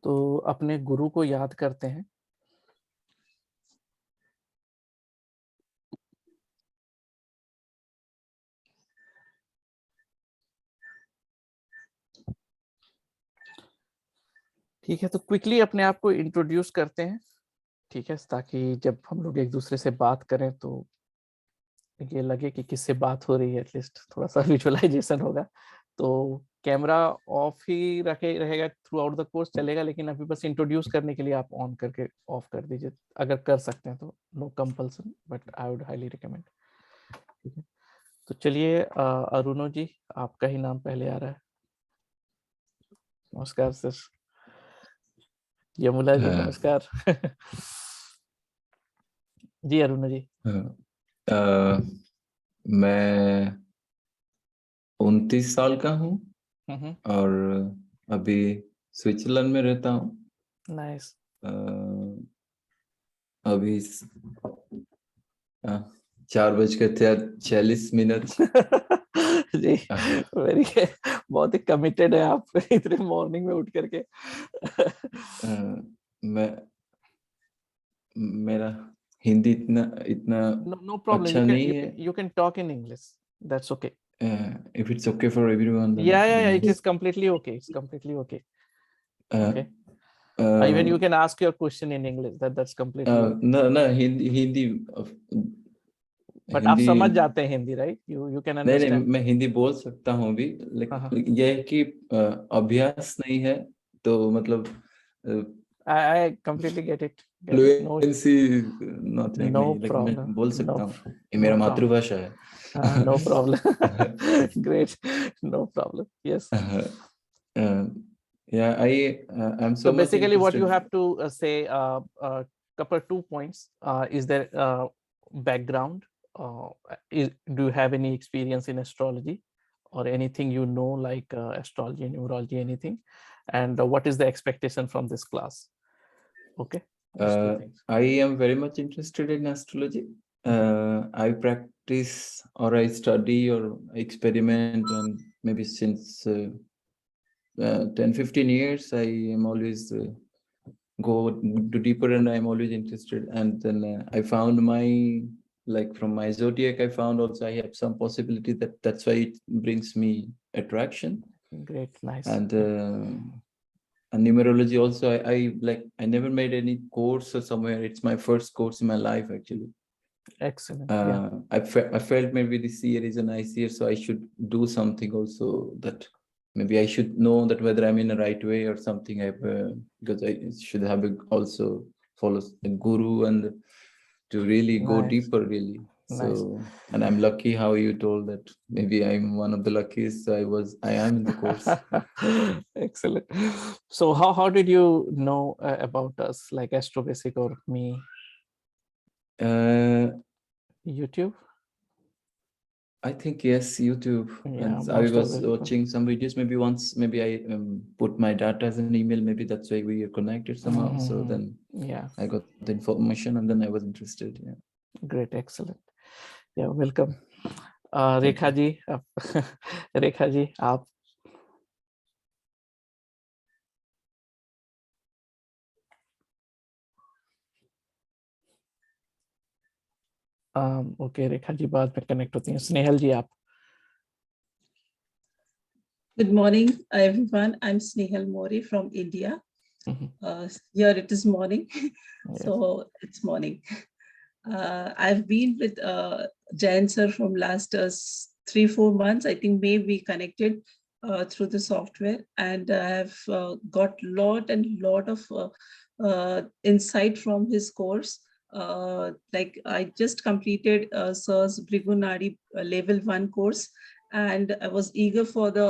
तो अपने गुरु को याद करते हैं। ठीक है, तो क्विकली अपने आप को इंट्रोड्यूस करते हैं, ठीक है, ताकि जब हम लोग एक दूसरे से बात करें तो ये लगे कि किससे बात हो रही है, एटलीस्ट थोड़ा सा विजुअलाइजेशन होगा। तो कैमरा ऑफ ही रहेगा थ्रू आउट द कोर्स, चलेगा, लेकिन अभी बस इंट्रोड्यूस करने के लिए आप ऑन करके ऑफ कर दीजिए, अगर कर सकते हैं तो। No compulsion, but I would highly recommend. ठीक है, तो चलिए अरुणो जी, आपका ही नाम पहले आ रहा है। नमस्कार सर। यमुना जी नमस्कार। जी अरुणो जी। मैं 29 साल का हूँ और अभी स्विट्जरलैंड में रहता हूँ। नाइस। अभी 4:46 जी वेरी, बहुत ही कमिटेड है आप इतने मॉर्निंग में उठ करके। मेरा हिंदी इतना इतना no problem, अच्छा नहीं है। you can talk in English, that's okay. If it's okay for everyone, then Yeah, it is completely okay, it's completely okay. Okay, even you can ask your question in English, that's completely okay. ना Hindi But आप समझ जाते हैं Hindi, right? You can understand. नहीं, मैं हिंदी बोल सकता हूँ भी, लेकिन ये है कि अभ्यास नहीं है, तो मतलब I completely get it. Fluency not No नहीं, लेकिन मैं problem. बोल सकता हूँ, ये मेरा मातृभाषा है। No problem. Great, no problem. Yes. Yeah, I'm so So much basically what you interested. have to say, couple 2 points, is there background, do you have any experience in astrology or anything, like astrology, numerology, anything, and what is the expectation from this class? Okay, these 2 things. I am very much interested in astrology. I practice or I study or experiment, and maybe since 10-15 years I am always go deeper, and I'm always interested. And then I found from my zodiac, I found also I have some possibility that's why it brings me attraction. Great, nice. And numerology also, I never made any course or somewhere. It's my first course in my life, actually. Excellent. I felt maybe this year is a nice year, so I should do something also, that maybe I should know that whether I'm in the right way or something. Because I should have also follow a guru and to really go deeper, really. So, and I'm lucky how you told that maybe I'm one of the luckiest. So I am in the course. Excellent. So how did you know about us, like Astro Basic or me? YouTube? I think yes, YouTube. Yeah, and I was watching some videos. Maybe once, maybe I put my data as an email. Maybe that's why we are connected somehow. So then I got the information, and then I was interested. Yeah. Great, excellent. Yeah, welcome. Rekha ji, Rekha ji आप। Okay, Rekha ji बाद में connect होती हैं। स्नेहल जी आप। Good morning, everyone. I'm Snehal Mori from India. Here it is morning, so it's morning. I've been with Jayan sir from last 3-4 months. I think maybe we connected through the software, and I have got lot of insight from his course. Like I just completed sir's Brigunadi level 1 course, and I was eager for the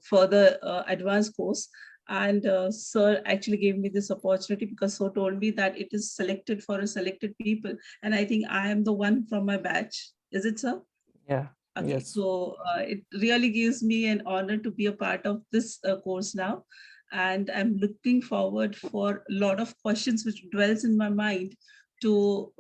further advanced course. And sir actually gave me this opportunity because sir told me that it is selected for a selected people, and I think I am the one from my batch. Is it, sir? Yeah. Okay. Yes. So it really gives me an honor to be a part of this course now, and I'm looking forward for a lot of questions which dwells in my mind to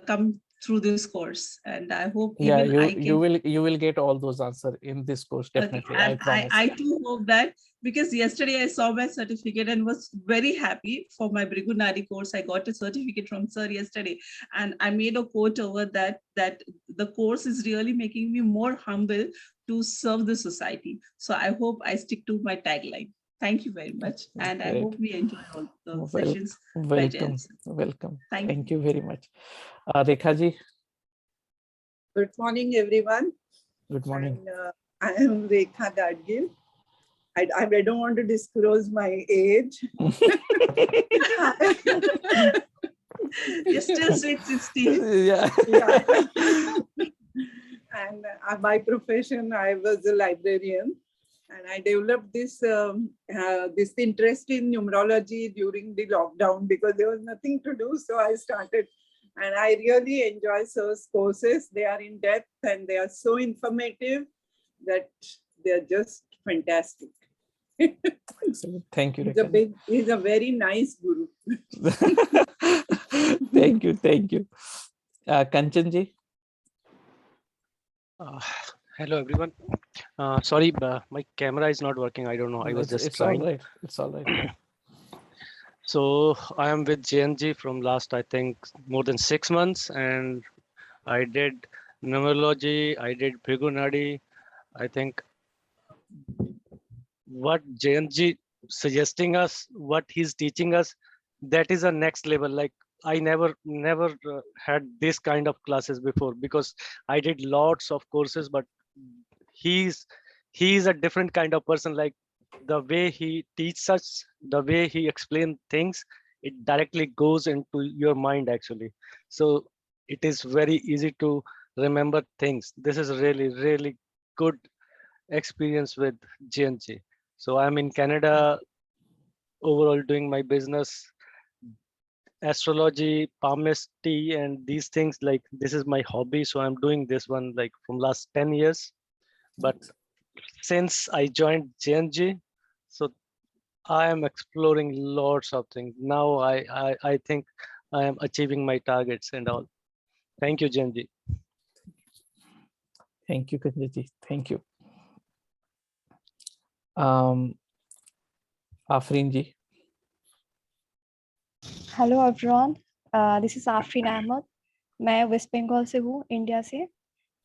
come through this course, and I hope Yeah, even I can. you will get all those answers in this course, definitely. Okay. I And promise. I too hope that, because yesterday I saw my certificate and was very happy for my Bhrigu Nadi course. I got a certificate from sir yesterday, and I made a quote over that the course is really making me more humble to serve the society. So I hope I stick to my tagline. Thank you very much, and I Great. hope we enjoy all the Well, sessions. welcome, welcome. Thank Thank you very much. Rekha ji. Good morning, everyone. Good morning. And, I am Rekha Gadgil. I don't want to disclose my age. You're still sweet 60. Yeah. Yeah. And by profession, I was a librarian. And I developed this this interest in numerology during the lockdown because there was nothing to do. So I started, and I really enjoy Sir's courses. They are in depth and they are so informative that they're just fantastic. Excellent. Thank you, Rekha. He's a very nice guru. Thank you, thank you. Kanchan ji. Hello everyone. Sorry, my camera is not working. I don't know. I was just It's trying. all right. It's all right. So I am with JNG from last, I think, more than 6 months, and I did numerology. I did Bhrigu Nadi. I think what JNG suggesting us, what he's teaching us, that is a next level. Like I never had this kind of classes before, because I did lots of courses, but he's a different kind of person. Like the way he teaches us, the way he explains things, it directly goes into your mind actually. So it is very easy to remember things. This is really good experience with JNG. So I'm in Canada overall doing my business, astrology, palmistry, and these things. Like this is my hobby, so I'm doing this one like from last 10 years. But since I joined JNG, so I am exploring lots of things. Now I think I am achieving my targets and all. Thank you, JNG. Thank you, Kanchan ji. Thank you. Afreen ji. Hello everyone, this is Afreen Ahmed. मैं West Bengal से हूँ, India से.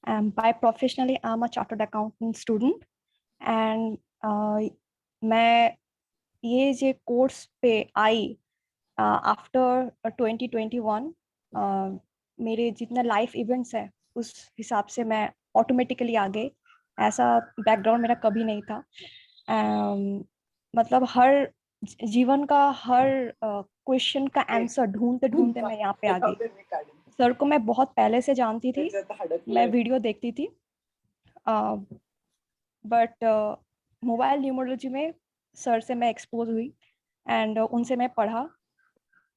By professionally I am a chartered accountant student. And मैं ये जे course पे आई after 2021. मेरे जितने life events है उस हिसाब से मैं ऑटोमेटिकली आ गई. ऐसा बैकग्राउंड मेरा कभी नहीं था. मतलब हर जीवन का हर क्वेश्चन का आंसर ढूंढते ढूंढते मैं यहाँ पे आ गई. सर को मैं बहुत पहले से जानती थी, मैं वीडियो देखती थी, बट मोबाइल न्यूमरोलॉजी में सर से मैं एक्सपोज हुई एंड उनसे मैं पढ़ा.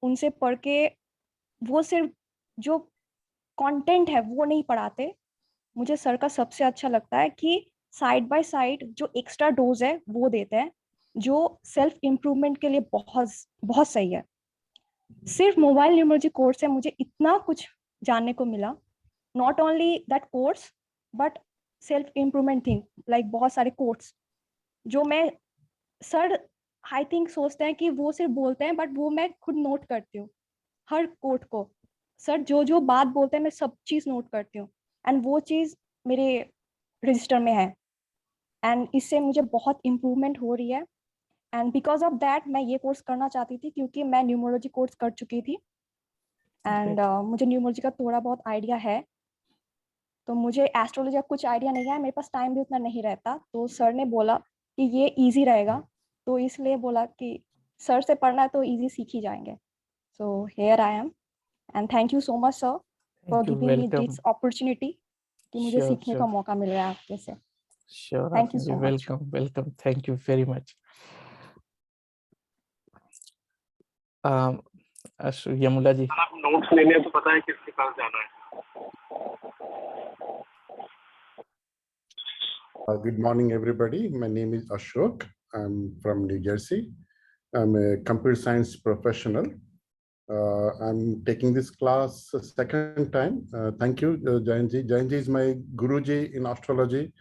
उनसे पढ़ के वो सिर्फ जो कंटेंट है वो नहीं पढ़ाते. मुझे सर का सबसे अच्छा लगता है कि साइड बाय साइड जो एक्स्ट्रा डोज है वो देते हैं, जो सेल्फ इम्प्रूवमेंट के लिए बहुत बहुत सही है. सिर्फ मोबाइल न्यूमरोलॉजी कोर्स से मुझे इतना कुछ जानने को मिला. Not only that course but self improvement thing, like बहुत सारे कोर्स जो मैं सर आई थिंक सोचते हैं कि वो सिर्फ बोलते हैं, बट वो मैं खुद नोट करती हूँ. हर कोट को सर जो बात बोलते हैं मैं सब चीज़ नोट करती हूँ, एंड वो चीज़ मेरे रजिस्टर में है, एंड इससे मुझे बहुत इम्प्रूवमेंट हो रही है. एंड बिकॉज ऑफ दैट मैं ये कोर्स करना चाहती थी, क्योंकि मैं न्यूमरोलॉजी कोर्स कर चुकी थी एंड मुझे न्यूमरोलॉजी का थोड़ा बहुत आइडिया है. तो मुझे एस्ट्रोलॉजी का कुछ आइडिया नहीं है, मेरे पास टाइम भी उतना नहीं रहता. तो सर ने बोला कि ये इजी रहेगा, तो इसलिए बोला कि सर से पढ़ना है तो इजी सीख ही जाएंगे. So here I am, and thank you so much sir for giving me this opportunity कि मुझे सीखने का मौका मिल रहा है आपके से. Sure. Thank you so much. Welcome. Thank you very much. यमुला जी. आप नोट्स लेने हैं तो पता है किसके पास जाना है. Good morning, everybody. My name is Ashok. I'm from New Jersey. I'm a computer science professional. I'm taking this class a second time. Thank you, Jayanji. Jayanji is my Guruji in astrology,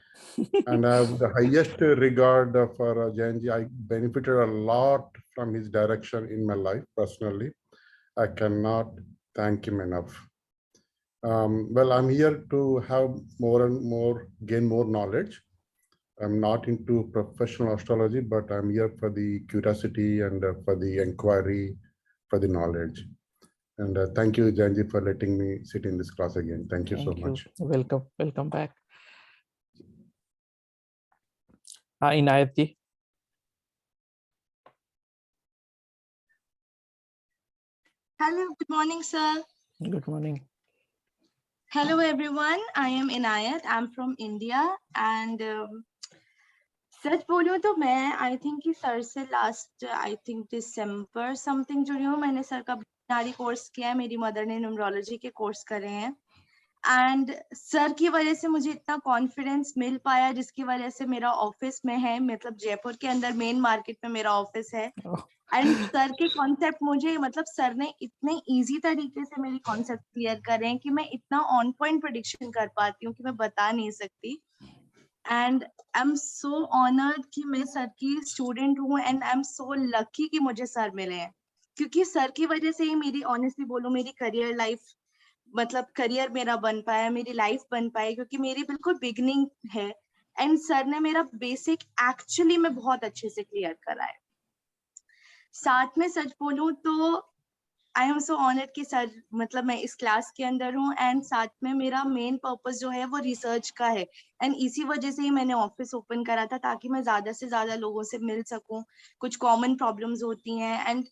and I have the highest regard for Jayanji. I benefited a lot from his direction in my life personally. I cannot thank him enough. Well, I'm here to have gain more knowledge. I'm not into professional astrology, but I'm here for the curiosity and for the inquiry, for the knowledge. And thank you, Jayanji, for letting me sit in this class again. Thank you so much. Welcome back. Inayat ji. Hello, good morning, sir. Good morning. Hello, everyone. I am Inayat. I'm from India. And सच बोलूं तो मैं I think कि sir से last I think December something जुड़ी हूँ. मैंने sir का नारी कोर्स किया है. मेरी मदर ने न्यूमरोलॉजी के कोर्स करे हैं. एंड सर की वजह से मुझे इतना कॉन्फिडेंस मिल पाया, जिसकी वजह से मेरा ऑफिस में है, मतलब जयपुर के अंदर मेन मार्केट में मेरा ऑफिस है. एंड सर के कॉन्सेप्ट मुझे, मतलब सर ने इतने इजी तरीके से मेरी कॉन्सेप्ट क्लियर करे हैं कि मैं इतना ऑन पॉइंट प्रेडिक्शन कर पाती हूँ कि मैं बता नहीं सकती. And I am so honoured कि मैं सर की स्टूडेंट हूँ. And I am so lucky कि मुझे सर मिले हैं, क्योंकि सर की वजह से ही मेरी, ऑनेस्टली बोलूं, मेरी करियर लाइफ, मतलब करियर मेरा बन पाया, मेरी लाइफ बन पाई, क्योंकि मेरी बिल्कुल बिगनिंग है. एंड सर ने मेरा बेसिक एक्चुअली में बहुत अच्छे से क्लियर करा है. साथ में सच बोलूं तो आई एम सो ऑनर्ड कि सर, मतलब मैं इस क्लास के अंदर हूँ. एंड साथ में मेरा मेन पर्पस जो है वो रिसर्च का है. एंड इसी वजह से ही मैंने ऑफिस ओपन करा था, ताकि मैं ज्यादा से ज्यादा लोगों से मिल सकूं. कुछ कॉमन प्रॉब्लम्स होती हैं. एंड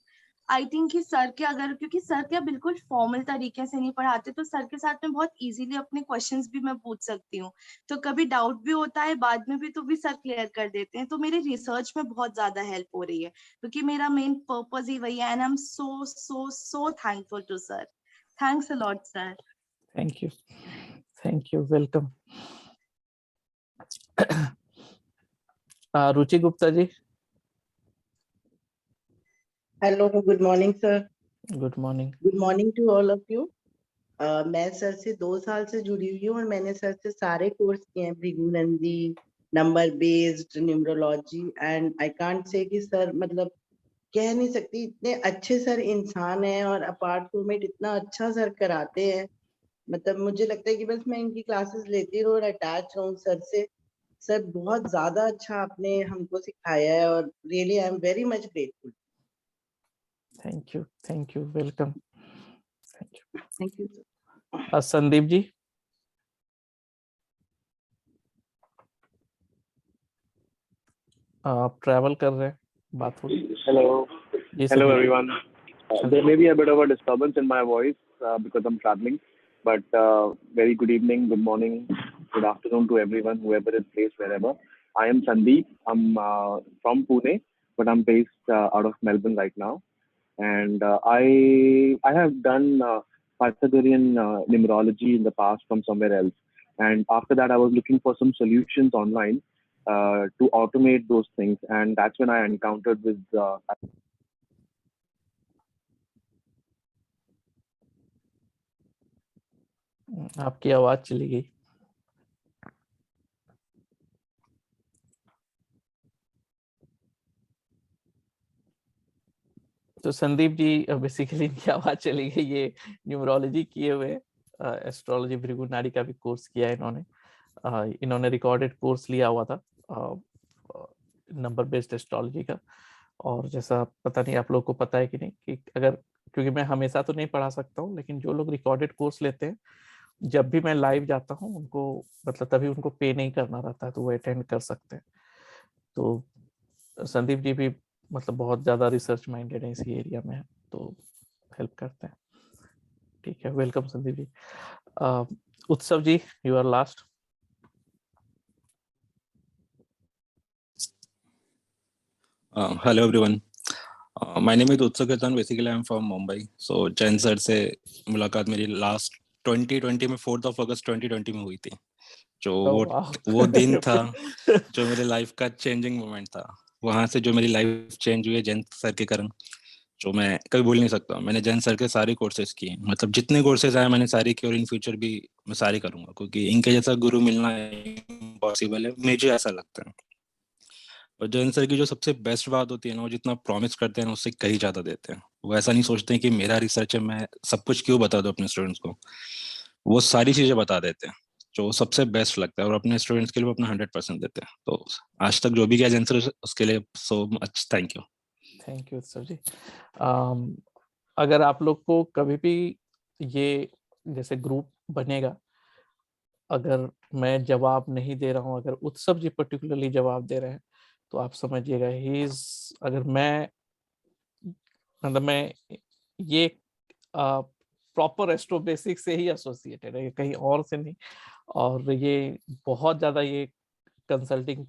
आई थिंक कि सर के, अगर, क्योंकि सर क्या बिल्कुल फॉर्मल तरीके से नहीं पढ़ाते, तो सर के साथ में बहुत इजीली अपने क्वेश्चंस भी मैं पूछ सकती हूँ. तो कभी डाउट भी होता है बाद में भी, तो भी सर क्लियर कर देते हैं. तो मेरी रिसर्च में बहुत ज्यादा हेल्प हो रही है, क्योंकि मेरा मेन पर्पस ही वही है. And I am so so so thankful to sir. Thanks a lot sir. Thank you. Welcome. Ruchi Gupta ji. Hello, good morning sir. Good morning. Good morning to all of you. मैं sir से 2 साल से जुड़ी हुई हूँ और मैंने सर से सारे कोर्स किए हैं, Bhrigunandi, number based, numerology. And I can't say कि सर, मतलब कह नहीं सकती, इतने अच्छे सर इंसान हैं और अपार्ट फ्रॉम इट इतना अच्छा सर कराते हैं. मतलब मुझे लगता है कि बस मैं इनकी क्लासेस लेती रहूं और अटैच रहूं सर से. सर बहुत ज्यादा अच्छा आपने हमको सिखाया है और really I am very much grateful. Thank you. Welcome. Thank you. Sandeep ji. आप ट्रैवल कर रहे हैं, बात हो. Hello everyone. There may be a bit of a disturbance in my voice because I'm traveling, but very good evening, good morning, good afternoon to everyone, whoever is placed wherever. I am Sandeep. I'm from Pune, but I'm based out of Melbourne right now. And I have done Pythagorean numerology in the past from somewhere else. And after that, I was looking for some solutions online to automate those things. And that's when I encountered with आपकी आवाज चली गई. तो Sandeep ji, basically इनकी आवाज चली गई. ये न्यूमरोलॉजी किए हुए, एस्ट्रोलॉजी भृगु नाड़ी का भी कोर्स किया है इन्होंने. इन्होंने रिकॉर्डेड कोर्स लिया हुआ था नंबर बेस्ड एस्ट्रोलॉजी का. और जैसा पता नहीं आप लोगों को पता है कि नहीं, कि अगर, क्योंकि मैं हमेशा तो नहीं पढ़ा सकता हूँ, लेकिन जो लोग रिकॉर्डेड कोर्स लेते हैं, जब भी मैं लाइव जाता हूँ उनको, मतलब तभी उनको पे नहीं करना रहता है, तो वो अटेंड कर सकते हैं. तो संदीप जी भी मतलब बहुत ज्यादा रिसर्च माइंडेड है इसी एरिया में, तो हेल्प करते हैं. ठीक है, welcome Sandeep ji. Utsav ji, you are last. Hello everyone. My name is Utsav Kirtan. Basically, I'm from Mumbai. So Jain sir से मुलाकात मेरी लास्ट 2020 में 4th of August 2020 में हुई थी. जो वो दिन था जो मेरे लाइफ का चेंजिंग मोमेंट था. वहां से जो मेरी लाइफ चेंज हुई है जैन सर के कारण. जो मैं कभी भूल नहीं सकता। मैंने जैन सर के सारे कोर्सेज किए, मतलब जितने कोर्सेज आए मैंने सारे किए, और इन फ्यूचर भी मैं सारे करूंगा, क्योंकि इनके जैसा गुरु मिलना इम्पॉसिबल है, मुझे ऐसा लगता है। और जैन सर की जो सबसे बेस्ट बात होती है ना, वो जितना प्रॉमिस करते हैं ना उससे कहीं ज्यादा देते हैं। वो ऐसा नहीं सोचते हैं कि मेरा रिसर्च है, मैं सब कुछ क्यों बता दूं अपने स्टूडेंट्स को। वो सारी चीजें बता देते हैं जो सबसे बेस्ट लगता है, और अपने स्टूडेंट्स के लिए वो अपना 100% देते हैं। तो आज तक जो भी किया जैन सर, उसके लिए so much thank you. Thank you उत्सव जी। अगर आप लोग को कभी भी ये जैसे ग्रुप बनेगा, अगर मैं जवाब नहीं दे रहा हूँ, अगर उत्सव जी पर्टिकुलरली जवाब दे रहे हैं, तो आप समझिएगा ही इज, अगर मैं मतलब मैं ये प्रॉपर एस्ट्रो बेसिक से ही एसोसिएटेड है, कहीं और से नहीं। और ये बहुत ज्यादा ये कंसल्टिंग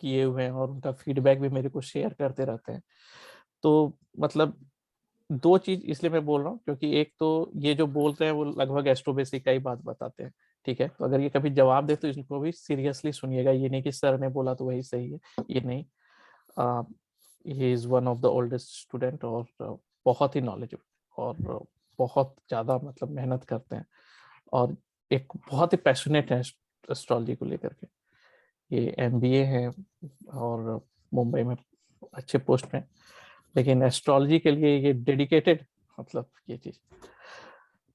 किए हुए हैं और उनका फीडबैक भी मेरे को शेयर करते रहते हैं। तो मतलब दो चीज इसलिए मैं बोल रहा हूँ, क्योंकि एक तो ये जो बोलते हैं वो लगभग एस्ट्रो बेसिक का ही बात बताते हैं, ठीक है। तो अगर ये कभी जवाब दे तो इसको भी सीरियसली सुनिएगा, ये नहीं कि सर ने बोला तो वही सही है, ये नहीं। He is one of the oldest student, और बहुत ही नॉलेजेबल, और बहुत ज्यादा मतलब मेहनत करते हैं, और एक बहुत ही पैशनेट है एस्ट्रोलॉजी को लेकर के। ये MBA है और मुंबई में अच्छे पोस्ट में, लेकिन एस्ट्रोलॉजी के लिए ये डेडिकेटेड, मतलब ये चीज।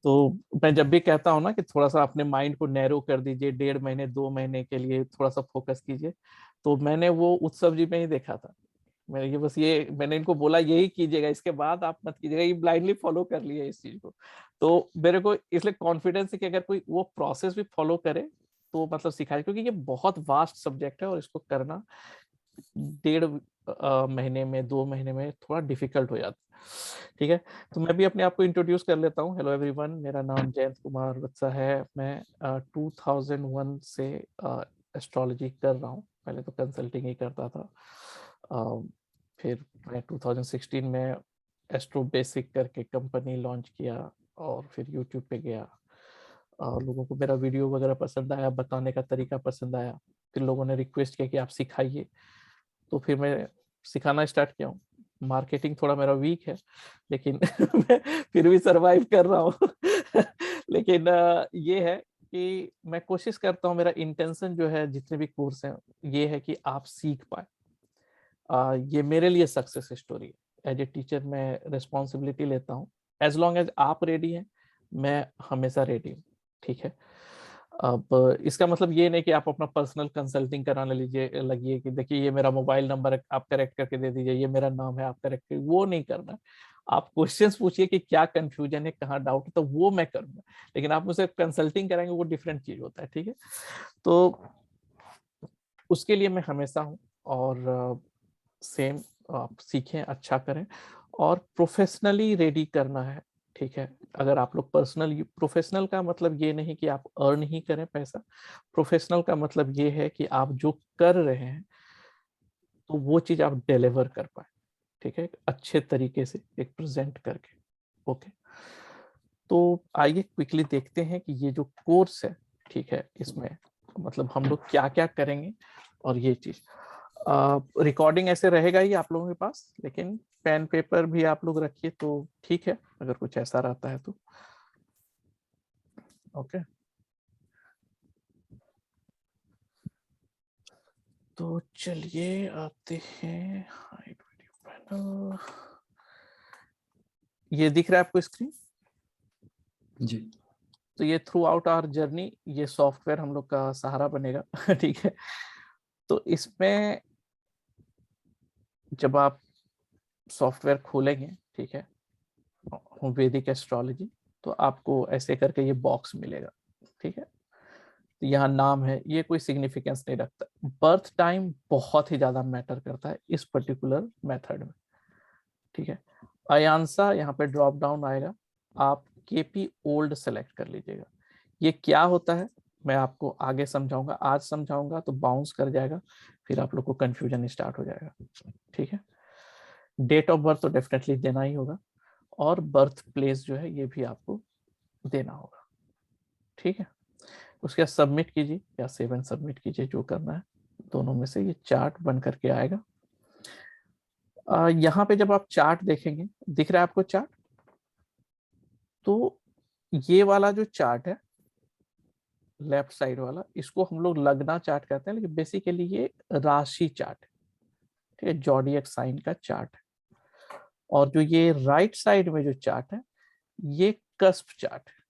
तो मैं जब भी कहता हूँ ना कि थोड़ा सा अपने माइंड को नैरो कर दीजिए, 1.5 महीने 2 महीने के लिए थोड़ा सा फोकस कीजिए, तो मैंने वो उत्सव जी में ही देखा था। मैंने ये बस ये मैंने इनको बोला यही कीजिएगा, इसके बाद आप मत कीजिएगा, ये ब्लाइंडली फॉलो कर लिया इस चीज को। तो मेरे को इसलिए कॉन्फिडेंस है कि अगर कोई वो प्रोसेस भी फॉलो करे तो मतलब सिखाए, क्योंकि ये बहुत वास्ट सब्जेक्ट है और इसको करना 1.5 महीने में 2 महीने में थोड़ा डिफिकल्ट हो जाता है, ठीक है। तो मैं भी अपने आप को इंट्रोड्यूस कर लेता हूँ। हेलो एवरीवन, मेरा नाम जयंत कुमार वत्सा है। मैं 2001 से एस्ट्रोलॉजी कर रहा हूँ। पहले तो कंसल्टिंग ही करता था, फिर मैं 2016 में एस्ट्रो बेसिक करके कंपनी लॉन्च किया, और फिर यूट्यूब पे गया, और लोगों को मेरा वीडियो वगैरह पसंद आया, बताने का तरीका पसंद आया, फिर लोगों ने रिक्वेस्ट किया कि आप सिखाइए, तो फिर मैं सिखाना स्टार्ट किया हूँ। मार्केटिंग थोड़ा मेरा वीक है, लेकिन मैं फिर भी सरवाइव कर रहा हूँ। लेकिन ये है कि मैं कोशिश करता हूँ, मेरा इंटेंशन जो है जितने भी कोर्स हैं ये है कि आप सीख पाए। ये मेरे लिए सक्सेस स्टोरी है। एज ए टीचर मैं रिस्पॉन्सिबिलिटी लेता हूँ, एज लॉन्ग एज आप रेडी हैं मैं हमेशा रेडी हूँ, ठीक है। अब इसका मतलब ये नहीं कि आप अपना पर्सनल कंसल्टिंग कराने लीजिए लगिए कि देखिए ये मेरा मोबाइल नंबर है आप करेक्ट करके दे दीजिए, ये मेरा नाम है आप करेक्ट कर, वो नहीं करना। आप क्वेश्चंस पूछिए कि क्या कंफ्यूजन है, कहाँ डाउट है, तो वो मैं करूंगा। लेकिन आप मुझसे कंसल्टिंग कराएंगे वो डिफरेंट चीज होता है, ठीक है। तो उसके लिए मैं हमेशा हूँ, और सेम आप सीखें, अच्छा करें, और प्रोफेशनली रेडी करना है, ठीक है। अगर आप लोग प्रोफेशनल का मतलब ये नहीं कि आप अर्न ही करें पैसा। प्रोफेशनल का मतलब ये है कि आप जो कर रहे हैं तो वो चीज आप डिलीवर कर पाए, ठीक है, अच्छे तरीके से एक प्रेजेंट करके। ओके, तो आइए क्विकली देखते हैं कि ये जो कोर्स है, ठीक है, इसमें मतलब हम लोग क्या क्या करेंगे। और ये चीज रिकॉर्डिंग ऐसे रहेगा ही आप लोगों के पास, लेकिन पेन पेपर भी आप लोग रखिए तो ठीक है, अगर कुछ ऐसा रहता है तो। ओके, तो चलिए आते हैं हाइड वीडियो पैनल। ये दिख रहा है आपको स्क्रीन जी। तो ये थ्रू आउट आवर जर्नी ये सॉफ्टवेयर हम लोग का सहारा बनेगा। ठीक है, तो इसमें जब आप सॉफ्टवेयर खोलेंगे, ठीक है, वैदिक एस्ट्रोलॉजी, तो आपको ऐसे करके ये बॉक्स मिलेगा, ठीक है। तो यहाँ नाम है, ये कोई सिग्निफिकेंस नहीं रखता। बर्थ टाइम बहुत ही ज्यादा मैटर करता है इस पर्टिकुलर मेथड में, ठीक है। अयांसा यहाँ पे ड्रॉप डाउन आएगा, आप केपी ओल्ड सेलेक्ट कर लीजिएगा। ये क्या होता है मैं आपको आगे समझाऊंगा, आज समझाऊंगा तो बाउंस कर जाएगा, फिर आप लोग को कंफ्यूजन स्टार्ट हो जाएगा, ठीक है। डेट ऑफ बर्थ तो डेफिनेटली देना ही होगा, और बर्थ प्लेस जो है ये भी आपको देना होगा, ठीक है। उसके बाद सबमिट कीजिए या सेव एंड सबमिट कीजिए, जो करना है दोनों में से ये चार्ट बन करके आएगा। यहाँ पे जब आप चार्ट देखेंगे, दिख रहा है आपको चार्ट? तो ये वाला जो चार्ट है लेफ्ट साइड वाला, इसको हम लोग लगना चार्ट कहते हैं, लेकिन बेसिकली ये राशि चार्ट है, ठीक है, जॉडियक साइन का चार्ट है। और जो ये राइट साइड में जो चार्ट है ये कस्प चार्ट है,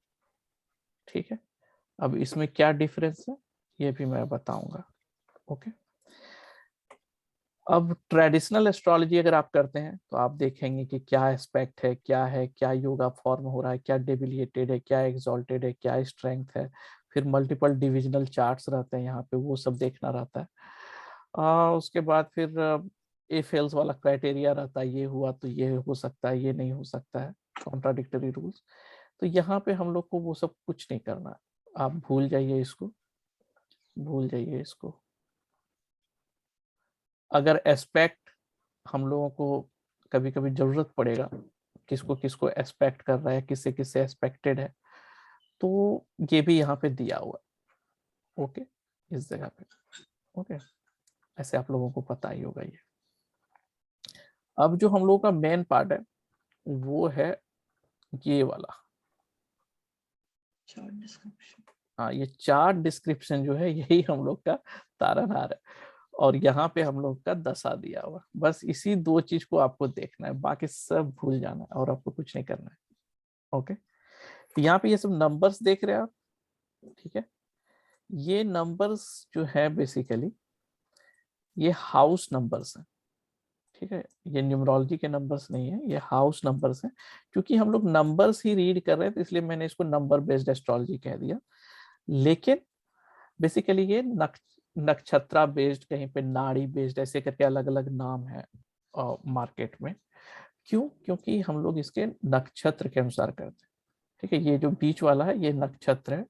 ठीक है। अब इसमें क्या डिफरेंस है ये भी मैं बताऊंगा, ओके। अब ट्रेडिशनल एस्ट्रोलॉजी अगर आप करते हैं तो आप देखेंगे कि क्या एस्पेक्ट है, क्या योगा फॉर्म हो रहा है, क्या डेबिलिएटेड है, क्या एक्सॉल्टेड है, क्या स्ट्रेंथ है, फिर मल्टीपल डिविजनल चार्ट्स रहते हैं यहाँ पे, वो सब देखना रहता है। उसके बाद फिर एफेल्स वाला क्राइटेरिया रहता है, ये हुआ तो ये हो सकता है, ये नहीं हो सकता है, कॉन्ट्राडिक्टरी रूल्स। तो यहाँ पे हम लोग को वो सब कुछ नहीं करना है, आप भूल जाइए इसको, भूल जाइए इसको। अगर एस्पेक्ट हम लोगों को कभी कभी जरूरत पड़ेगा, किसको किसको एस्पेक्ट कर रहा है, किससे किससे एस्पेक्टेड है, तो ये भी यहाँ पे दिया हुआ है, ओके, इस जगह पे, ओके। ऐसे आप लोगों को पता ही होगा ये। अब जो हम लोगों का मेन पार्ट है वो है ये वाला चार्ट डिस्क्रिप्शन। हाँ, ये चार्ट डिस्क्रिप्शन जो है यही हम लोग का तारनहार है, और यहाँ पे हम लोग का दशा दिया हुआ। बस इसी दो चीज को आपको देखना है, बाकी सब भूल जाना है और आपको कुछ नहीं करना है, ओके। तो यहाँ पे ये सब नंबर्स देख रहे हैं आप, ठीक है। ये नंबर्स जो है बेसिकली ये हाउस नंबर्स हैं, ठीक है। ये न्यूमरोलॉजी के नंबर्स नहीं है, ये हाउस नंबर्स हैं। क्योंकि हम लोग नंबर्स ही रीड कर रहे हैं तो इसलिए मैंने इसको नंबर बेस्ड एस्ट्रोलॉजी कह दिया। लेकिन बेसिकली ये नक्षत्रा बेस्ड, कहीं पे नाड़ी बेस्ड, ऐसे करके अलग अलग नाम है मार्केट में। क्यों? क्योंकि हम लोग इसके नक्षत्र के अनुसार करते हैं, ठीक है। ये जो बीच वाला है ये नक्षत्र है,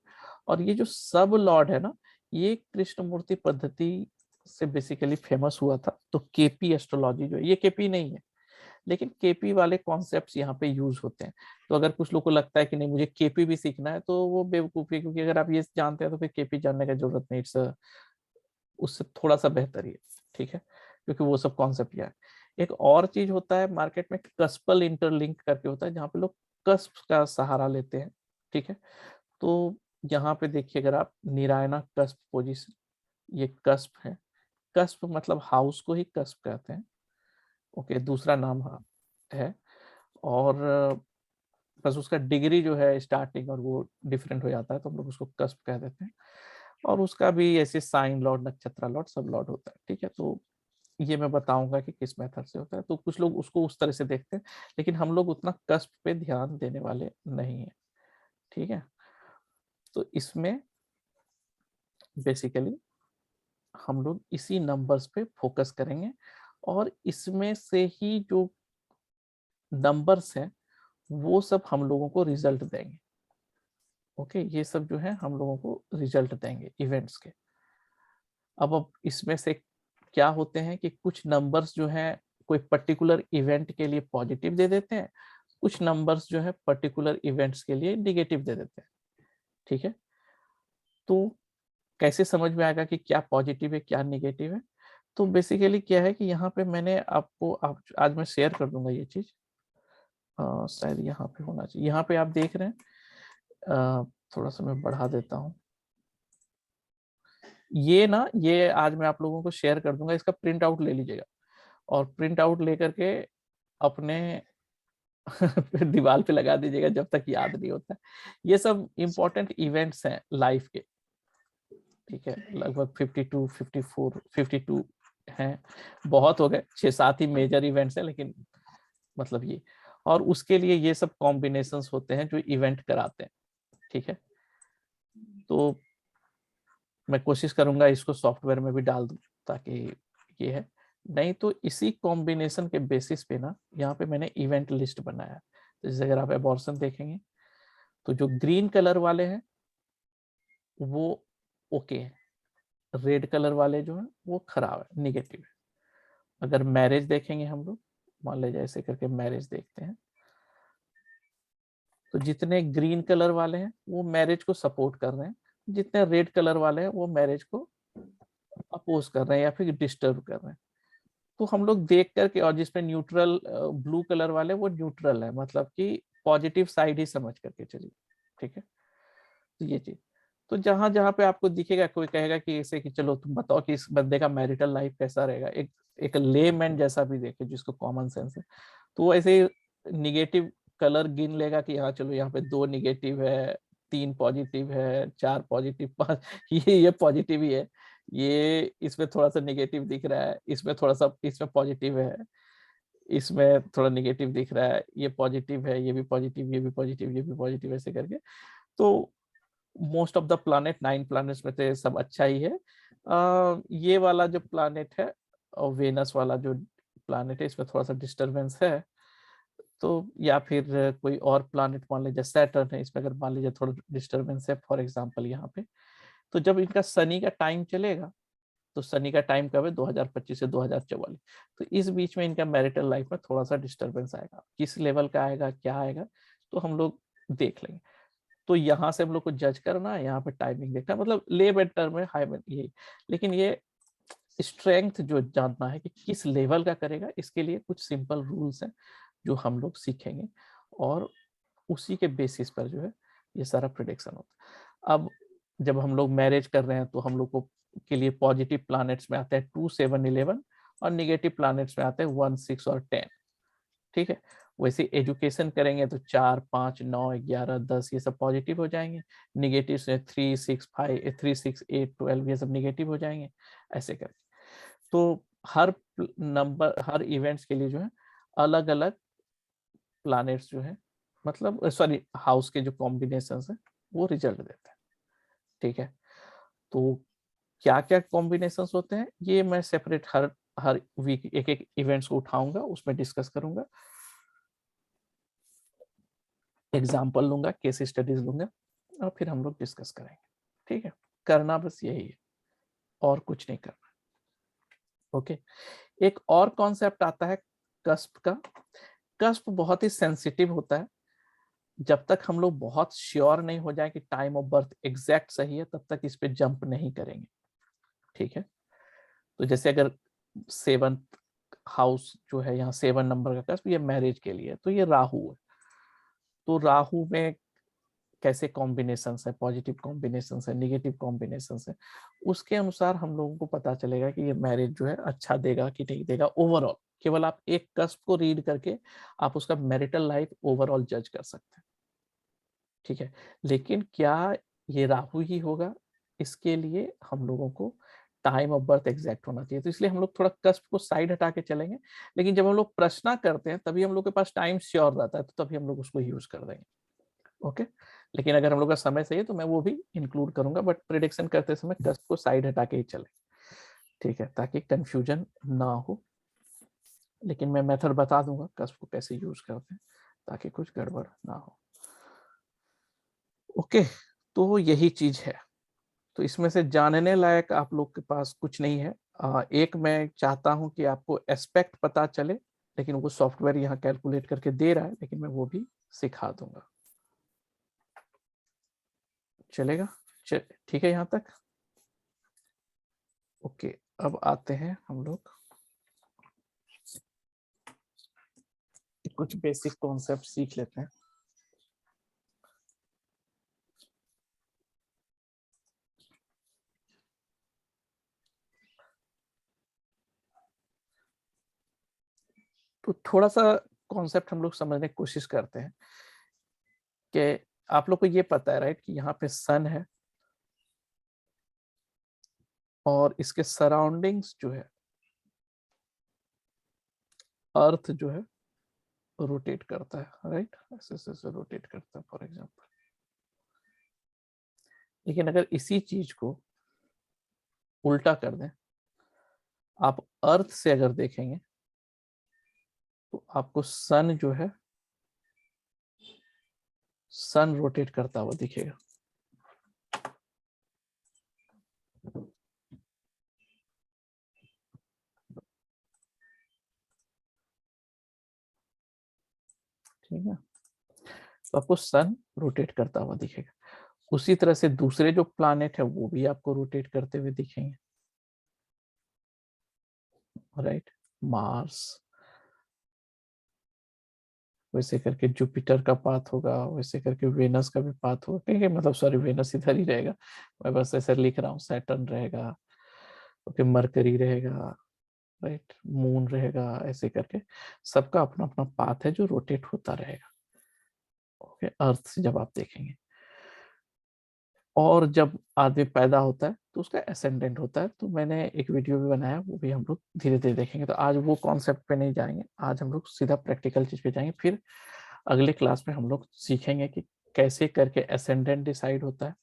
और ये जो सब लॉर्ड है ना, ये कृष्णमूर्ति पद्धति से बेसिकली फेमस हुआ था। तो केपी एस्ट्रोलॉजी जो है, ये केपी नहीं है, लेकिन केपी वाले कॉन्सेप्ट्स यहाँ पे यूज होते हैं। तो अगर कुछ लोग को लगता है कि नहीं मुझे केपी भी सीखना है, तो वो बेवकूफी है, क्योंकि अगर आप ये जानते हैं तो फिर केपी जानने की जरूरत नहीं, इट्स उससे थोड़ा सा बेहतर ही है, ठीक है, क्योंकि वो सब कॉन्सेप्ट यहाँ है। एक और चीज होता है मार्केट में, कस्पल इंटरलिंक करके होता है, जहाँ पे लोग कस्प का सहारा लेते हैं, ठीक है। तो यहाँ पे देखिए, अगर आप निरायना कस्प पोजिशन, ये कस्प है, कस्प मतलब हाउस को ही कस्प कहते हैं, ओके, दूसरा नाम है। और बस उसका डिग्री जो है स्टार्टिंग और वो डिफरेंट हो जाता है, तो हम लोग उसको कस्प कह देते हैं। और उसका भी ऐसे sign lord, nakshatra lord, sub lord होता है, ठीक है। तो ये मैं बताऊंगा कि किस मेथड से होता है। तो कुछ लोग उसको उस तरह से देखते हैं, लेकिन हम लोग उतना कस्प पे ध्यान देने वाले नहीं है, ठीक है। तो इसमें बेसिकली हम लोग इसी नंबर्स पे फोकस करेंगे, और इसमें से ही जो नंबर्स हैं वो सब हम लोगों को रिजल्ट देंगे, ओके। ये सब जो है हम लोगों को रिजल्ट देंगे इवेंट्स के। अब इसमें से क्या होते हैं कि कुछ नंबर्स जो हैं कोई पर्टिकुलर इवेंट के लिए पॉजिटिव दे देते हैं, कुछ नंबर्स जो है पर्टिकुलर इवेंट्स के लिए नेगेटिव दे देते हैं, ठीक है। तो कैसे समझ में आएगा कि क्या पॉजिटिव है क्या नेगेटिव है? तो बेसिकली क्या है कि यहाँ पे मैंने आपको आज मैं शेयर कर दूंगा ये चीज, शायद यहाँ पे होना चाहिए। यहाँ पे आप देख रहे हैं, थोड़ा सा मैं बढ़ा देता हूँ। ये आज मैं आप लोगों को शेयर कर दूंगा, इसका प्रिंट आउट ले लीजिएगा, और प्रिंट आउट लेकर के अपने दीवार पे लगा दीजिएगा जब तक याद नहीं होता। ये सब इम्पोर्टेंट इवेंट्स हैं लाइफ के, ठीक है। लगभग 52, 54, 52 हैं, बहुत हो गए, 6-7 ही मेजर इवेंट्स हैं, लेकिन मतलब ये, और उसके लिए ये सब कॉम्बिनेशंस होते हैं जो इवेंट कराते हैं, ठीक है। तो मैं कोशिश करूंगा इसको सॉफ्टवेयर में भी डाल दूं ताकि ये है, नहीं तो इसी कॉम्बिनेशन के बेसिस पे ना यहाँ पे मैंने इवेंट लिस्ट बनाया है। तो जैसे अगर आप एबॉर्शन देखेंगे तो जो ग्रीन कलर वाले हैं वो ओके है, रेड कलर वाले जो है वो खराब है, निगेटिव है। अगर मैरिज देखेंगे हम लोग, मान लीजिए ऐसे करके मैरिज देखते हैं, तो जितने ग्रीन कलर वाले हैं वो मैरिज को सपोर्ट कर रहे हैं, जितने रेड कलर वाले हैं वो मैरिज को अपोज कर रहे हैं या फिर डिस्टर्ब कर रहे हैं। तो हम लोग देख करके, और जिसमें न्यूट्रल ब्लू कलर वाले वो न्यूट्रल है, मतलब कि पॉजिटिव साइड ही समझ करके चलिए, ठीक है। तो ये चीज, तो जहां जहां पे आपको दिखेगा, कोई कहेगा कि ऐसे कि चलो तुम बताओ कि इस बंदे का मैरिटल लाइफ कैसा रहेगा, एक लेमैन जैसा भी देखे जिसको कॉमन सेंस है, तो वो ऐसे निगेटिव कलर गिन लेगा कि हाँ चलो यहाँ पे 2 निगेटिव है, 3 पॉजिटिव है, 4 पॉजिटिव, 5 ये पॉजिटिव ही है, ये इसमें थोड़ा सा निगेटिव दिख रहा है, इसमें थोड़ा सा, इसमें पॉजिटिव है, इसमें थोड़ा निगेटिव दिख रहा है, ये पॉजिटिव है, ये भी पॉजिटिव, ये भी पॉजिटिव, ये भी पॉजिटिव, ऐसे करके। तो most of the planet, 9 planets में से सब अच्छा ही है। ये वाला जो प्लानेट है और वेनस वाला जो प्लानेट है, इसमें थोड़ा सा डिस्टरबेंस है। तो या फिर कोई और प्लानेट मान लीजिए सैटर्न है, इसमें अगर मान लीजिए थोड़ा डिस्टरबेंस है फॉर एग्जांपल यहाँ पे, तो जब इनका शनि का टाइम चलेगा, तो शनि का टाइम कब है 2025 से 2044, तो इस बीच में इनका मैरिटल लाइफ में थोड़ा सा डिस्टरबेंस आएगा, किस लेवल का आएगा, क्या आएगा, तो हम लोग देख लेंगे। तो यहाँ से हम लोग को जज करना है, यहाँ पे टाइमिंग देखना, मतलब ले बेटर में हाई में यही, लेकिन ये स्ट्रेंथ जो जानना है कि किस लेवल का करेगा, इसके लिए कुछ सिंपल रूल्स हैं जो हम लोग सीखेंगे, और उसी के बेसिस पर जो है ये सारा प्रिडिक्शन होता है। अब जब हम लोग मैरिज कर रहे हैं तो हम लोग को के लिए पॉजिटिव प्लैनेट्स में आते हैं 2, 7, 11 और निगेटिव प्लैनेट्स में आते हैं 1, 6 और 10, ठीक है। वैसे एजुकेशन करेंगे तो 4, 5, 9, 11, 10 ये सब पॉजिटिव हो जाएंगे, निगेटिव से 3, 6, 5, 3, 6, 8, 12 ये सब निगेटिव हो जाएंगे, ऐसे करके। तो हर नंबर, हर इवेंट्स के लिए जो है अलग अलग प्लैनेट्स जो है, मतलब सॉरी हाउस के जो कॉम्बिनेशंस है वो रिजल्ट देते हैं, ठीक है। तो क्या क्या कॉम्बिनेशंस होते हैं ये मैं सेपरेट हर वीक एक एक इवेंट्स को उठाऊंगा, उसमें डिस्कस करूंगा, एग्जाम्पल लूंगा, केस स्टडीज लूंगा, और फिर हम लोग डिस्कस करेंगे, ठीक है। करना बस यही है, और कुछ नहीं करना, ओके। एक और कॉन्सेप्ट आता है कस्प का। कस्प बहुत ही सेंसिटिव होता है, जब तक हम लोग बहुत श्योर नहीं हो जाए कि टाइम ऑफ बर्थ एग्जैक्ट सही है, तब तक इस पे जंप नहीं करेंगे, ठीक है। तो जैसे अगर 7th हाउस जो है, यहाँ 7 नंबर का कस्प, ये मैरिज के लिए, तो ये राहु है। तो राहु में कैसे कॉम्बिनेशंस है, पॉजिटिव कॉम्बिनेशंस है, नेगेटिव कॉम्बिनेशंस है, उसके अनुसार हम लोगों को पता चलेगा कि ये मैरिज जो है अच्छा देगा कि नहीं देगा ओवरऑल। केवल आप एक कस्प को रीड करके आप उसका मैरिटल लाइफ ओवरऑल जज कर सकते हैं, ठीक है। लेकिन क्या ये राहु ही होगा, इसके लिए हम लोगों को टाइम ऑफ बर्थ एग्जैक्ट होना चाहिए। तो इसलिए हम लोग थोड़ा कस्प को साइड हटा के चलेंगे, लेकिन जब हम लोग प्रश्न करते हैं तभी हम लोग के पास टाइम श्योर रहता है, तो तभी हम लोग उसको यूज कर देंगे, ओके। लेकिन अगर हम लोग का समय सही है तो मैं वो भी इंक्लूड करूंगा, बट प्रेडिक्शन करते समय कस्प को साइड हटा के ही चले, ठीक है, ताकि कंफ्यूजन ना हो। लेकिन मैं मेथड बता दूंगा कस्प को कैसे यूज करते हैं, ताकि कुछ गड़बड़ ना हो, ओके। तो यही चीज है। तो इसमें से जानने लायक आप लोग के पास कुछ नहीं है। एक मैं चाहता हूं कि आपको एस्पेक्ट पता चले, लेकिन वो सॉफ्टवेयर यहाँ कैलकुलेट करके दे रहा है, लेकिन मैं वो भी सिखा दूंगा, चलेगा, ठीक है यहाँ तक, ओके। अब आते हैं हम लोग कुछ बेसिक कॉन्सेप्ट सीख लेते हैं। तो थोड़ा सा कॉन्सेप्ट हम लोग समझने की कोशिश करते हैं कि आप लोग को ये पता है राइट कि यहाँ पे सन है और इसके सराउंडिंग्स जो है अर्थ जो है रोटेट करता है, राइट, ऐसे ऐसे रोटेट करता है फॉर एग्जांपल। लेकिन अगर इसी चीज को उल्टा कर दें, आप अर्थ से अगर देखेंगे तो आपको सन जो है, सन रोटेट करता हुआ दिखेगा, ठीक है। तो आपको सन रोटेट करता हुआ दिखेगा। उसी तरह से दूसरे जो प्लैनेट है वो भी आपको रोटेट करते हुए दिखेंगे, राइट। मार्स, वैसे करके जुपिटर का पाथ होगा, वैसे करके वेनस का भी पाथ होगा, कहीं मतलब सॉरी वेनस इधर ही रहेगा, मैं बस ऐसे लिख रहा हूँ, सैटर्न रहेगा, ओके, मरकरी रहेगा, राइट, मून रहेगा, ऐसे करके सबका अपना अपना पाथ है जो रोटेट होता रहेगा, ओके, अर्थ से जब आप देखेंगे। और जब आदमी पैदा होता है तो उसका एसेंडेंट होता है, तो मैंने एक वीडियो भी बनाया, वो भी हम लोग धीरे धीरे देखेंगे। तो आज वो कॉन्सेप्ट पे नहीं जाएंगे, आज हम लोग सीधा प्रैक्टिकल चीज पे जाएंगे। फिर अगले क्लास में हम लोग सीखेंगे कि कैसे करके एसेंडेंट डिसाइड होता है,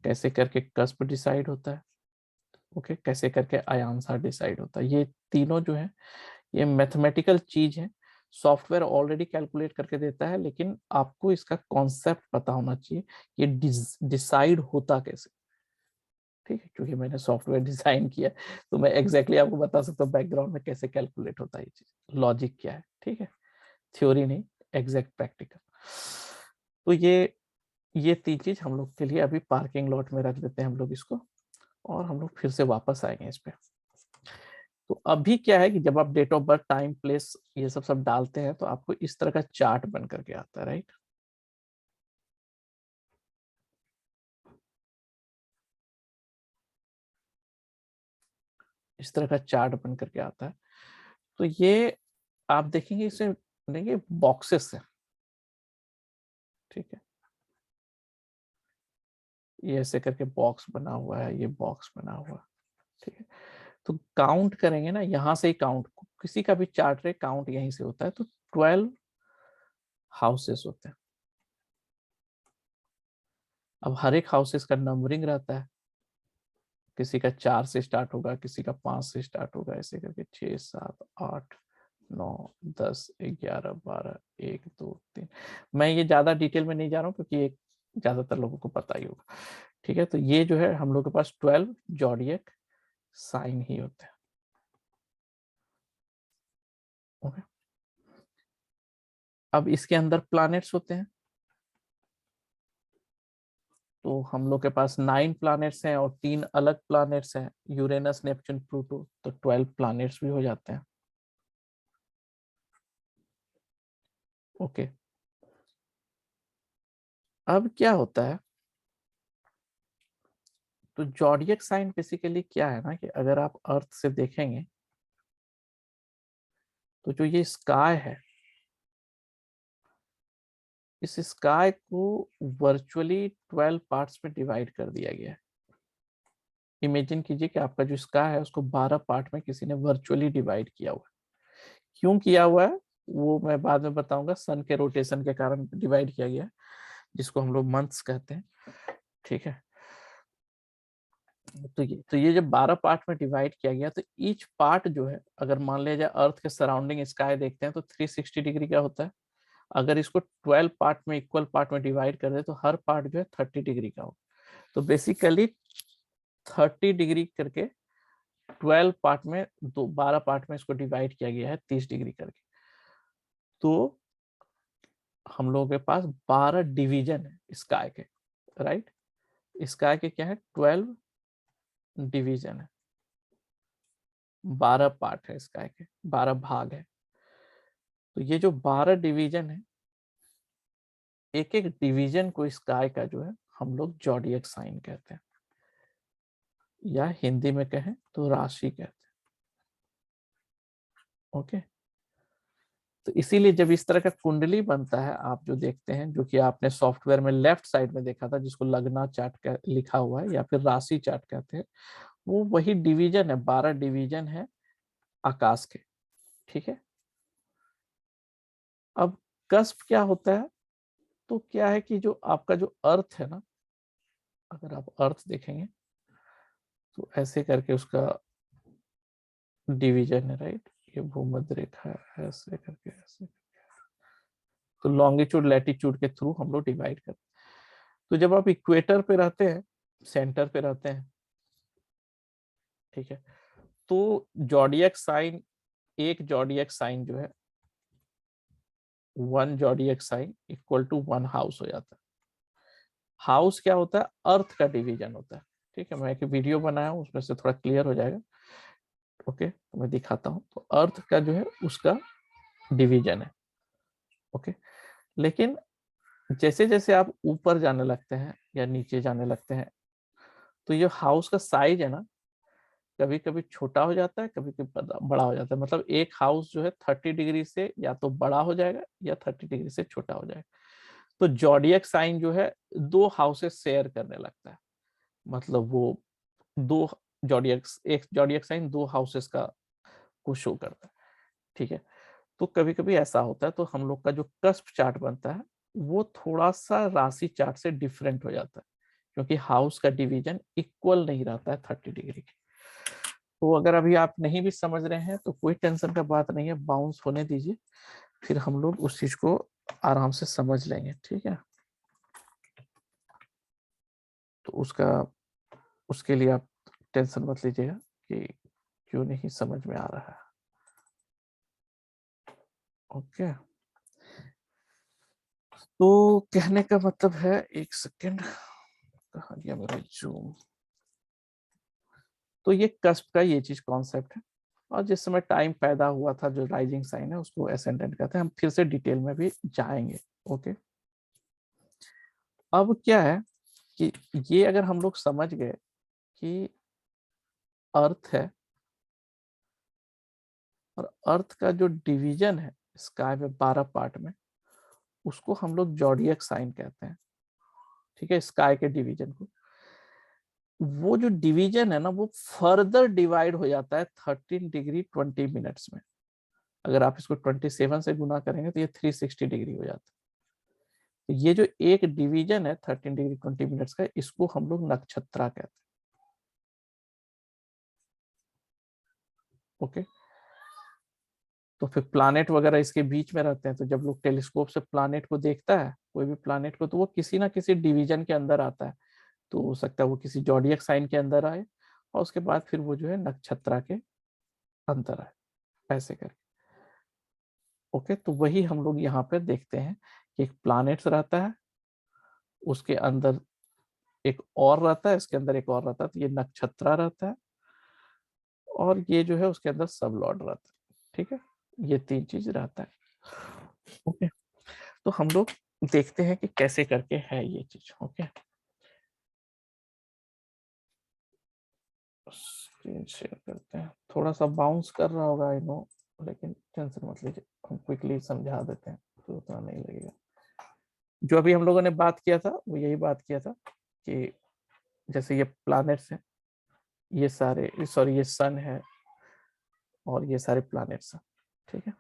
कैसे करके कस्प डिसाइड होता है, ओके, कैसे करके आयांसा डिसाइड होता है। ये तीनों जो है ये मैथमेटिकल चीज है, सॉफ्टवेयर ऑलरेडी कैलकुलेट करके देता है, लेकिन आपको इसका कॉन्सेप्ट पता होना चाहिए, ये डिसाइड होता कैसे, ठीक है, क्योंकि मैंने सॉफ्टवेयर डिजाइन किया तो मैं एग्जैक्टली आपको बता सकता हूँ बैकग्राउंड में कैसे कैलकुलेट होता है ये चीज, लॉजिक क्या है, ठीक है, थ्योरी नहीं, एग्जैक्ट प्रैक्टिकल। तो ये तीन चीज हम लोग के लिए अभी पार्किंग लॉट में रख देते हैं हम लोग इसको, और हम लोग फिर से वापस आएंगे इस पे। तो अभी क्या है कि जब आप date of birth, time, place ये सब डालते हैं तो आपको इस तरह का चार्ट बन करके आता है, राइट। इस तरह का चार्ट बन करके आता है। तो ये आप देखेंगे इसे देखिए बॉक्सेस है, ठीक है, ये ऐसे करके बॉक्स बना हुआ है, ये बॉक्स बना हुआ है, ठीक है। तो काउंट करेंगे ना, यहां से ही काउंट, किसी का भी चार्ट रे काउंट यहीं से होता है, तो 12 हाउसेस होते हैं। अब हर एक हाउसेस का नंबरिंग रहता है, किसी का 4 से स्टार्ट होगा, किसी का 5 से स्टार्ट होगा, ऐसे करके 6 7 8 9 10 11 12 1 2 3। मैं ये ज्यादा डिटेल में नहीं जा रहा हूँ क्योंकि एक ज्यादातर लोगों को पता ही होगा, ठीक है। तो ये जो है हम लोग के पास 12 जॉडियक साइन ही होते हैं, ओके। अब इसके अंदर प्लैनेट्स होते हैं, तो हम लोग के पास 9 प्लैनेट्स हैं और 3 अलग प्लैनेट्स हैं, यूरेनस, नेपच्यून, प्लूटो, तो 12 प्लैनेट्स भी हो जाते हैं, ओके। अब क्या होता है, तो जॉडियक साइन बेसिकली क्या है ना कि अगर आप अर्थ से देखेंगे तो जो ये स्काई है, इस स्काई को वर्चुअली 12 पार्ट्स में डिवाइड कर दिया गया है। इमेजिन कीजिए कि आपका जो स्काई है उसको 12 पार्ट में किसी ने वर्चुअली डिवाइड किया हुआ है। क्यों किया हुआ है वो मैं बाद में बताऊंगा, सन के रोटेशन के कारण डिवाइड किया गया है, जिसको हम लोग मंथ्स कहते हैं, ठीक है। तो ये जब 12 पार्ट में डिवाइड किया गया, तो ईच पार्ट जो है, अगर मान लिया जाए अर्थ के सराउंडिंग स्काई देखते हैं तो 360 डिग्री का होता है। अगर इसको 12 पार्ट में, इक्वल पार्ट में डिवाइड कर दे तो हर पार्ट जो है 30 डिग्री का हो। तो बेसिकली 30 डिग्री करके 12 पार्ट में, 12 पार्ट में इसको डिवाइड किया गया है 30 डिग्री करके। तो हम लोगों के पास 12 डिवीजन है स्काई के, राइट। स्काई के क्या है, 12 डिवीजन है, 12 पार्ट है स्काई के, 12 भाग है। तो ये जो 12 डिवीजन है, एक एक डिवीजन को स्काई का जो है हम लोग जॉडियक साइन कहते हैं, या हिंदी में कहें तो राशि कहते हैं, ओके। तो इसीलिए जब इस तरह का कुंडली बनता है, आप जो देखते हैं, जो कि आपने सॉफ्टवेयर में लेफ्ट साइड में देखा था, जिसको लग्ना चार्ट लिखा हुआ है या फिर राशि चार्ट कहते हैं, वो वही डिवीजन है, 12 डिवीजन है आकाश के, ठीक है। अब कस्प क्या होता है, तो क्या है कि जो आपका जो अर्थ है ना, अगर आप अर्थ देखेंगे तो ऐसे करके उसका डिवीजन है, राइट। ये भूमध्य रेखा है, ऐसे करके ऐसे, तो लॉन्गिट्यूड लैटिट्यूड के थ्रू हम लोग डिवाइड करते हैं। तो जब आप इक्वेटर पे रहते हैं, सेंटर पे रहते हैं, ठीक है, तो जॉडियक साइन, एक जॉडियक साइन जो है, 1 zodiac sign equal to 1 house हो जाता है। हाउस क्या होता है, अर्थ का डिवीजन होता है, ठीक है। मैं एक वीडियो बनाया हूं, उसमें से थोड़ा क्लियर हो जाएगा। ओके, तो मैं दिखाता हूँ। तो अर्थ का जो है उसका डिवीजन है। ओके, लेकिन जैसे जैसे आप ऊपर जाने लगते हैं या नीचे जाने लगते हैं, तो ये हाउस का साइज है ना, कभी कभी छोटा हो जाता है, कभी कभी बड़ा हो जाता है। मतलब एक हाउस जो है 30 डिग्री से या तो बड़ा हो जाएगा या 30 डिग्री से छोटा हो जाएगा। तो जॉडियक साइन जो है दो हाउसेस शेयर करने लगता है। मतलब वो दो एक जॉडियक साइन दो हाउसेस का को शो करता है। ठीक है, तो कभी कभी ऐसा होता है, तो हम लोग का जो कस्प चार्ट बनता है वो थोड़ा सा राशि चार्ट से डिफरेंट हो जाता है, क्योंकि हाउस का डिवीजन इक्वल नहीं रहता है 30 डिग्री के। तो अगर अभी आप नहीं भी समझ रहे हैं तो कोई टेंशन का बात नहीं है, बाउंस होने दीजिए, फिर हम लोग उस चीज को आराम से समझ लेंगे। ठीक है, तो उसके लिए आप टेंशन मत लीजिएगा कि क्यों नहीं समझ में आ रहा है। ओके, तो कहने का मतलब है, एक सेकेंड, कहाँ गया मेरा जूम। तो ये कस्प का ये चीज कॉन्सेप्ट है, और जिस समय टाइम पैदा हुआ था जो राइजिंग साइन है उसको एसेंडेंट कहते हैं। हम फिर से डिटेल में भी जाएंगे। ओके, अब क्या है कि ये अगर हम लोग समझ गए कि अर्थ है, और अर्थ का जो डिवीजन है स्काई में 12 पार्ट में, उसको हम लोग जॉडियक साइन कहते हैं। ठीक है, स्काई के डिवीजन को, वो जो डिवीजन है ना वो फर्दर डिवाइड हो जाता है 13 डिग्री 20 मिनट्स में। अगर आप इसको 27 से गुना करेंगे तो ये 360 डिग्री हो जाता है। तो ये जो एक डिवीजन है 13 डिग्री 20 मिनट्स का, इसको हम लोग नक्षत्रा कहते हैं। ओके, तो फिर प्लानेट वगैरह इसके बीच में रहते हैं। तो जब लोग टेलीस्कोप से प्लानेट को देखता है, कोई भी प्लानेट को, तो वो किसी ना किसी डिवीजन के अंदर आता है। तो हो सकता है वो किसी जॉडियक साइन के अंदर आए, और उसके बाद फिर वो जो है नक्षत्रा के अंदर आए, ऐसे करके। ओके, तो वही हम लोग यहाँ पे देखते हैं कि एक प्लानेट्स रहता है, उसके अंदर एक और रहता है, इसके अंदर एक और रहता है, तो ये नक्षत्रा रहता है, और ये जो है उसके अंदर सब लॉर्ड रहता है। ठीक है, ये तीन चीज रहता है। ओके, तो हम लोग देखते हैं कि कैसे करके है ये चीज। ओके, स्क्रीन शेयर करते हैं। थोड़ा सा बाउंस कर रहा होगा, आई नो, लेकिन टेंशन मत लीजिए, हम क्विकली समझा देते हैं तो उतना नहीं लगेगा। जो अभी हम लोगों ने बात किया था वो यही बात किया था कि जैसे ये प्लैनेट्स हैं, ये सारे, सॉरी ये सन है और ये सारे प्लैनेट्स हैं। ठीक है,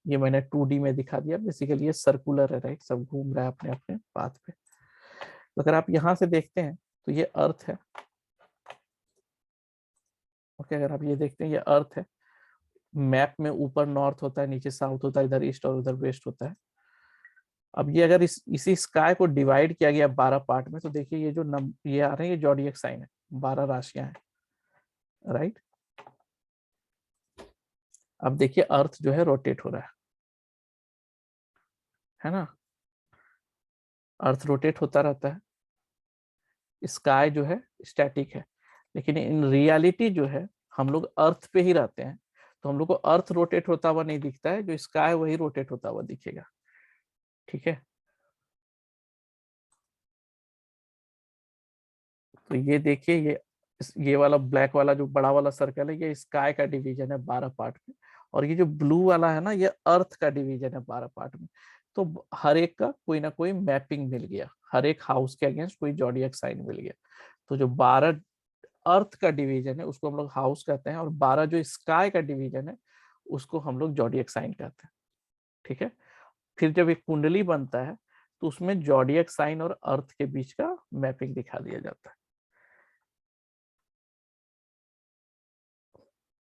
ये मैंने 2D में दिखा दिया। बेसिकली ये सर्कुलर है, राइट, सब घूम रहा है अपने अपने पाथ पे। तो अगर आप यहाँ से देखते हैं तो ये अर्थ है। ओके, अगर आप ये देखते हैं ये अर्थ है। मैप में ऊपर नॉर्थ होता है, नीचे साउथ होता है, इधर ईस्ट और उधर वेस्ट होता है। अब ये अगर इसी स्काई को डिवाइड किया गया 12 पार्ट में, तो देखिए ये जो ये आ रहे हैं, ये जॉडियक साइन है, 12 राशियां हैं, राइट। अब देखिए अर्थ जो है रोटेट हो रहा है ना, अर्थ रोटेट होता रहता है, स्काई जो है स्टैटिक है। लेकिन इन रियलिटी जो है हम लोग अर्थ पे ही रहते हैं, तो हम लोग को अर्थ रोटेट होता हुआ नहीं दिखता है, जो स्काई वही रोटेट होता हुआ दिखेगा। ठीक है, तो ये देखिए, ये वाला ब्लैक वाला जो बड़ा वाला सर्कल है, ये स्काई का डिवीजन है 12 पार्ट में, और ये जो ब्लू वाला है ना, ये अर्थ का डिवीजन है 12 पार्ट में। तो हर एक का कोई ना कोई मैपिंग मिल गया, हर एक हाउस के अगेंस्ट कोई जॉडियक साइन मिल गया। तो जो 12 अर्थ का डिवीजन है उसको हम लोग हाउस कहते हैं, और 12 जो स्काई का डिवीजन है उसको हम लोग जॉडियक साइन कहते हैं। ठीक है, फिर जब एक कुंडली बनता है तो उसमें जॉडियक साइन और अर्थ के बीच का मैपिंग दिखा दिया जाता है।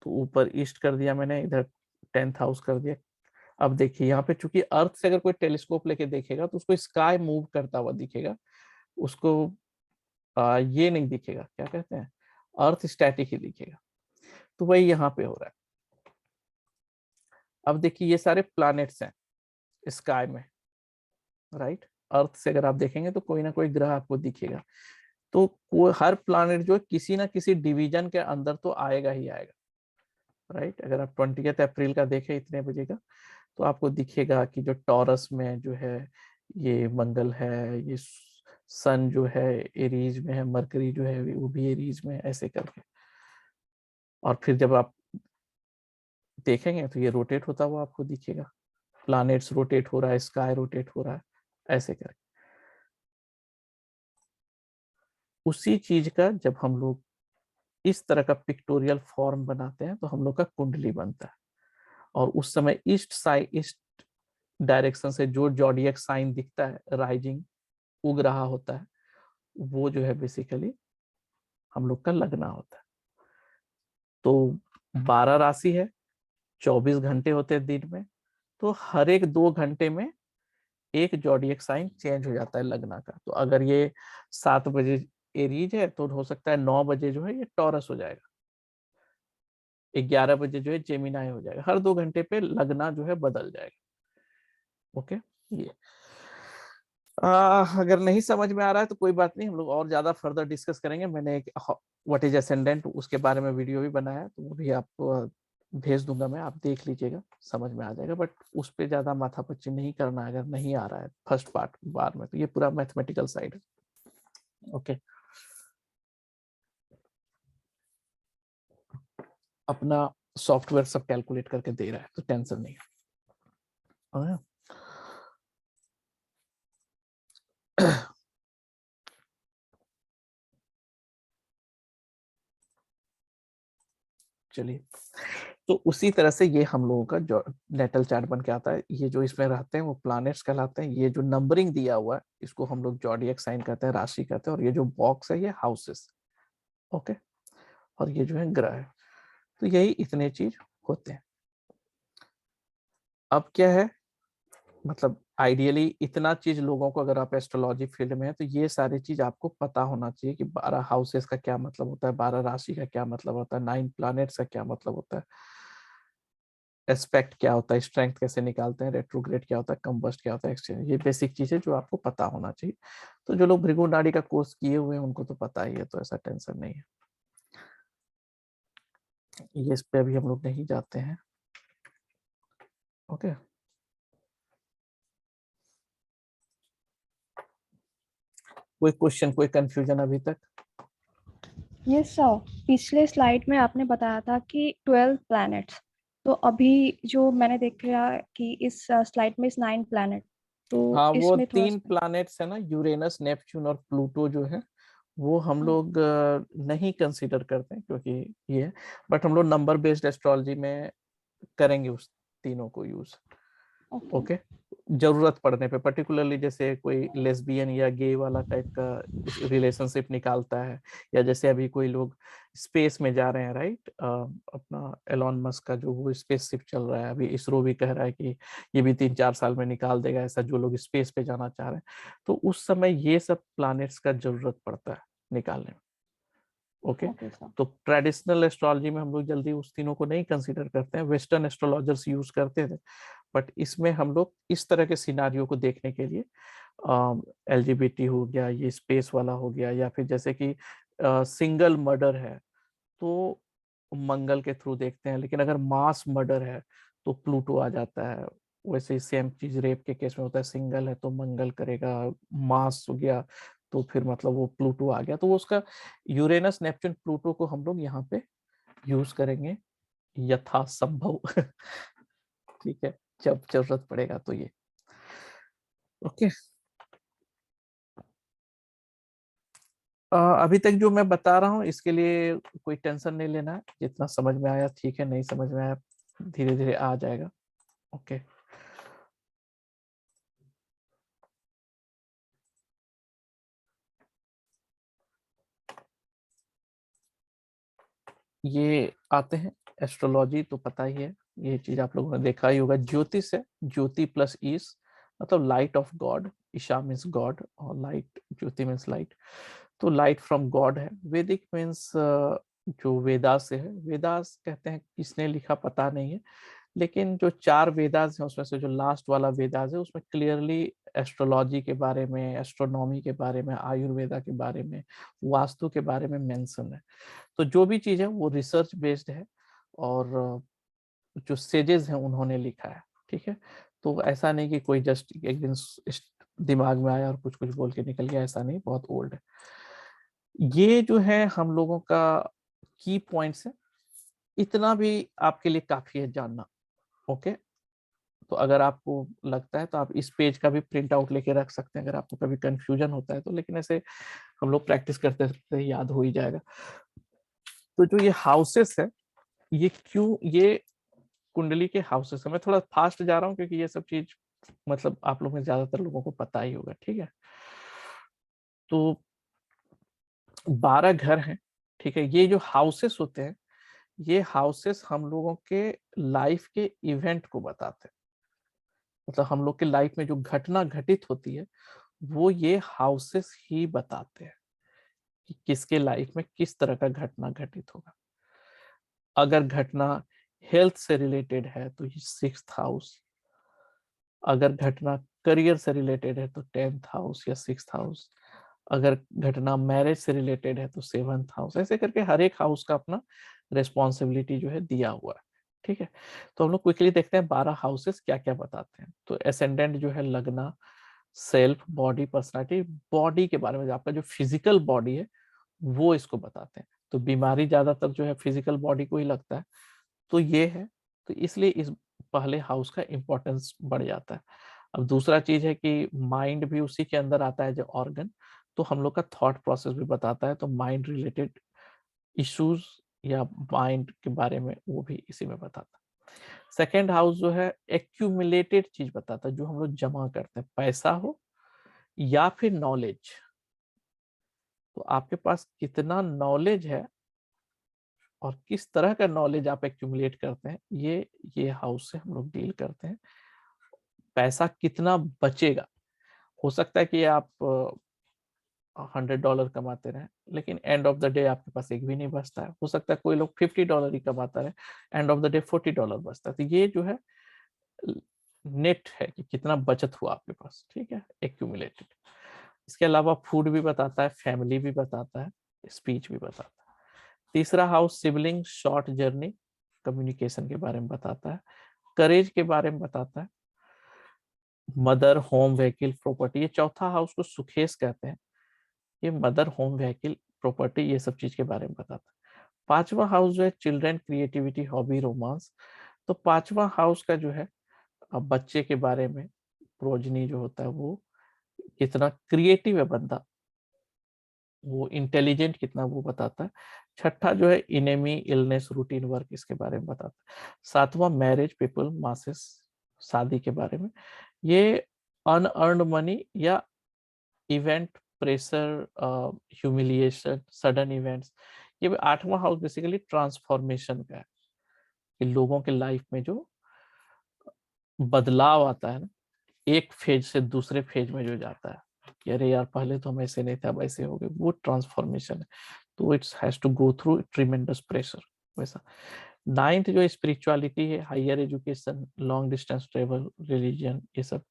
तो ऊपर ईस्ट कर दिया मैंने, इधर 10th हाउस कर दिया। अब देखिए यहाँ पे, चूंकि अर्थ से अगर कोई टेलीस्कोप लेके देखेगा तो उसको स्काई मूव करता हुआ दिखेगा, उसको ये नहीं दिखेगा, क्या कहते हैं, अर्थ स्टैटिक ही दिखेगा। तो वही यहाँ पे हो रहा है। अब देखिए ये सारे प्लैनेट्स हैं स्काई में, राइट। अर्थ से अगर आप देखेंगे तो कोई ना कोई ग्रह आपको दिखेगा। तो हर प्लैनेट जो है किसी ना किसी डिवीजन के अंदर तो आएगा ही आएगा। राइट। अगर आप 20 अप्रैल का देखें इतने बजे का, तो आपको दिखेगा कि जो टॉरस में जो है ये मंगल है, ये सन जो है एरीज में है, मरकरी जो है वो भी एरीज में है, ऐसे करके। और फिर जब आप देखेंगे तो ये रोटेट होता हुआ आपको दिखेगा, प्लैनेट्स रोटेट हो रहा है, स्काई रोटेट हो रहा है, ऐसे करके। उसी चीज का जब हम लोग इस तरह का पिक्टोरियल फॉर्म बनाते हैं तो हम लोग का कुंडली बनता है। और उस समय ईस्ट डायरेक्शन से जो जॉडियक साइन दिखता है, राइजिंग उग रहा होता है, वो जो है बेसिकली हम लोग का लगना होता है। तो 12 राशि है, 24 घंटे होते हैं दिन में, तो हर एक 2 घंटे में एक जॉडियक साइन चेंज हो जाता है लगना का। तो अगर ये 7 बजे एरीज है तो हो सकता है 9 बजे जो है ये टॉरस हो जाएगा, 11 बजे जो है जेमिनाई हो जाएगा। हर 2 घंटे पे लगना जो है बदल जाएगा। ओके, ये अगर नहीं समझ में आ रहा है तो कोई बात नहीं, हम लोग और ज्यादा फर्दर डिस्कस करेंगे। मैंने एक व्हाट इज असेंडेंट उसके बारे में वीडियो भी बनाया है, तो वो भी आपको भेज दूंगा मैं, आप देख लीजिएगा, समझ में आ जाएगा। बट उस पर ज्यादा माथापच्ची नहीं करना अगर नहीं आ रहा है फर्स्ट पार्ट बार में, तो ये पूरा मैथमेटिकल साइड है। ओके, अपना सॉफ्टवेयर सब कैलकुलेट करके दे रहा है, तो टेंशन नहीं है। चलिए, तो उसी तरह से ये हम लोगों का जो नेटल चार्ट बन के आता है, ये जो इसमें रहते हैं वो प्लैनेट्स कहलाते हैं। ये जो नंबरिंग दिया हुआ है इसको हम लोग जॉडियक साइन कहते हैं, राशि कहते हैं। और ये जो बॉक्स है ये हाउसेस, ओके, और ये जो है ग्रह है। तो यही इतने चीज होते हैं। अब क्या है, मतलब आइडियली इतना चीज लोगों को, अगर आप एस्ट्रोलॉजी फील्ड में है तो ये सारी चीज आपको पता होना चाहिए कि 12 हाउसेस का क्या मतलब होता है, 12 राशि का क्या मतलब होता है, 9 प्लैनेट्स का क्या मतलब होता है, एस्पेक्ट क्या होता है, स्ट्रेंथ कैसे निकालते हैं, रेट्रोग्रेड क्या होता है, कंबस्ट क्या होता है, एक्सचेंज। ये बेसिक चीजें जो आपको पता होना चाहिए। तो जो लोग भृगु नाड़ी का कोर्स किए हुए हैं उनको तो पता ही है, तो ऐसा टेंशन नहीं है। ये इस पे अभी हम लोग नहीं जाते हैं। ओके, कोई क्वेश्चन, कोई कंफ्यूजन अभी तक? यस सर, पिछले स्लाइड में आपने बताया था कि 12 प्लैनेट्स, तो अभी जो मैंने देखा कि इस स्लाइड में 9 प्लैनेट, तो हाँ, वो इसमें थोड़ा 3 प्लैनेट्स है ना, यूरेनस, नेपच्यून और प्लूटो जो है वो हम लोग नहीं कंसीडर करते हैं, क्योंकि ये है। बट हम लोग नंबर बेस्ड एस्ट्रोलॉजी में करेंगे उस तीनों को यूज। ओके, जरूरत पड़ने पे, पर्टिकुलरली जैसे कोई लेस्बियन या गे वाला टाइप का रिलेशनशिप निकालता है, या जैसे अभी कोई लोग स्पेस में जा रहे हैं, राइट, अपना एलॉन मस्क का जो वो स्पेसशिप चल रहा है, अभी इसरो भी कह रहा है कि ये भी 3-4 साल में निकाल देगा, ऐसा जो लोग स्पेस पे जाना चाह रहे हैं, तो उस समय ये सब प्लैनेट्स का जरूरत पड़ता है निकालने में। ओके, तो ट्रेडिशनल एस्ट्रोलॉजी में हम लोग जल्दी उस तीनों को नहीं कंसीडर करते हैं, वेस्टर्न एस्ट्रोलॉजर्स यूज करते थे। बट इसमें हम लोग इस तरह के सिनारियो को देखने के लिए एलजीबीटी हो गया, ये स्पेस वाला हो गया, या फिर जैसे कि सिंगल मर्डर है तो मंगल के थ्रू देखते हैं, लेकिन अगर मास मर्डर है तो प्लूटो आ जाता है। वैसे ही सेम चीज रेप के केस में होता है, सिंगल है तो मंगल करेगा, मास हो गया तो फिर मतलब वो प्लूटो आ गया। तो वो उसका यूरेनस, नेपच्यून, प्लूटो को हम लोग यहाँ पे यूज करेंगे यथासंभव। ठीक है, जब जरूरत पड़ेगा तो ये। ओके, अभी तक जो मैं बता रहा हूँ इसके लिए कोई टेंशन नहीं लेना है, जितना समझ में आया ठीक है, नहीं समझ में आया धीरे धीरे आ जाएगा। ओके, ये आते हैं एस्ट्रोलॉजी, तो पता ही है, ये चीज आप लोगों ने देखा ही होगा। ज्योतिष है, ज्योति प्लस ईश मतलब लाइट ऑफ गॉड, ईशा मीन्स गॉड और लाइट, ज्योति मीन्स लाइट, तो लाइट फ्रॉम गॉड है। वैदिक मीन्स जो वेदास से है, वेदास कहते हैं किसने लिखा पता नहीं है, लेकिन जो 4 वेदास हैं उसमें से जो लास्ट वाला वेदास है उसमें क्लियरली एस्ट्रोलॉजी के बारे में, एस्ट्रोनॉमी के बारे में, आयुर्वेदा के बारे में, वास्तु के बारे में मेंशन है। तो जो भी चीज है वो रिसर्च बेस्ड है, और जो सेजेस हैं उन्होंने लिखा है, ठीक है। तो ऐसा नहीं कि कोई जस्ट एक दिन दिमाग में आया और कुछ कुछ बोल के निकल गया, ऐसा नहीं, बहुत ओल्ड है। ये जो है हम लोगों का की पॉइंट्स है, इतना भी आपके लिए काफी है जानना, ओके। तो अगर आपको लगता है तो आप इस पेज का भी प्रिंट आउट लेके रख सकते हैं अगर आपको कभी कंफ्यूजन होता है तो, लेकिन ऐसे हम लोग प्रैक्टिस करते करते याद हो ही जाएगा। तो जो ये हाउसेस है, ये क्यों, ये कुंडली के हाउसेस है। मैं थोड़ा फास्ट जा रहा हूँ क्योंकि ये सब चीज मतलब आप लोग में ज्यादातर लोगों को पता ही होगा, ठीक है। तो 12 घर हैं, ठीक है। ये जो हाउसेस होते हैं, ये हाउसेस हम लोगों के लाइफ के इवेंट को बताते हैं। मतलब हम लोग के लाइफ में जो घटना घटित होती है वो ये हाउसेस ही बताते हैं कि किसके लाइफ में किस तरह का घटना घटित होगा। अगर घटना हेल्थ से रिलेटेड है तो ये 6th हाउस, अगर घटना करियर से रिलेटेड है तो 10th हाउस या 6th हाउस, अगर घटना मैरिज से रिलेटेड है तो 7th हाउस। ऐसे करके हर एक हाउस का अपना रिस्पॉन्सिबिलिटी जो है दिया हुआ है, ठीक है। तो हम लोग क्विकली देखते हैं 12 हाउसेस क्या क्या बताते हैं। तो एसेंडेंट जो है लगना, सेल्फ, बॉडी, पर्सनालिटी, बॉडी के बारे में, आपका जो फिजिकल बॉडी है वो इसको बताते हैं। तो बीमारी ज्यादातर जो है फिजिकल बॉडी को ही लगता है, तो ये है। तो इसलिए इस पहले हाउस का इंपॉर्टेंस बढ़ जाता है। अब दूसरा चीज है कि माइंड भी उसी के अंदर आता है जो ऑर्गन, तो हम लोग का थॉट प्रोसेस भी बताता है। तो माइंड रिलेटेड इश्यूज या माइंड के बारे में वो भी इसी में बताता है। सेकेंड हाउस जो है एक्यूमुलेटेड चीज बताता है, जो हम लोग जमा करते हैं, पैसा हो या फिर नॉलेज। तो आपके पास कितना नॉलेज है और किस तरह का नॉलेज आप एक्यूमुलेट करते हैं, ये हाउस से हम लोग डील करते हैं। पैसा कितना बचेगा, हो सकता है कि आप $100 कमाते रहे लेकिन एंड ऑफ द डे आपके पास एक भी नहीं बचता है। हो सकता है कोई लोग $50 ही कमाता रहे, एंड ऑफ द डे $40 बचता है। तो ये जो है नेट है कि कितना बचत हुआ आपके पास, ठीक है, एक्यूमुलेटेड। इसके अलावा फूड भी बताता है, फैमिली भी बताता है, स्पीच भी बताता है। तीसरा house sibling, short journey, communication के बारे में बताता है, करेज के बारे में बताता है, मदर, होम, व्हीकल, प्रॉपर्टी। ये चौथा हाउस को सुखेश कहते हैं। ये मदर, होम, व्हीकल, प्रॉपर्टी, ये सब चीज के बारे में बताता है। पांचवा हाउस जो है चिल्ड्रन, क्रिएटिविटी, हॉबी, रोमांस। तो पांचवा हाउस का जो है बच्चे के बारे में, प्रोजनी जो होता है वो कितना क्रिएटिव है बंदा, वो इंटेलिजेंट कितना, वो बताता है। छठा जो है इनेमी, इलनेस, रूटीन वर्क, इसके बारे में बताता है। सातवां मैरिज, पीपल, मासेस, शादी के बारे में। ये अनअर्न्ड मनी या event, pressure, humiliation, sudden events. ये आठवां हाउस बेसिकली ट्रांसफॉर्मेशन का है कि लोगों के लाइफ में जो बदलाव आता है ना, एक फेज से दूसरे फेज में जो जाता है कि अरे यार पहले तो हम ऐसे नहीं थे अब ऐसे हो गए, वो ट्रांसफॉर्मेशन है। तो it's has to go through tremendous pressure वैसा। 9th जो स्पिरिचुअलिटी है, higher education, long distance travel, religion, ये सब।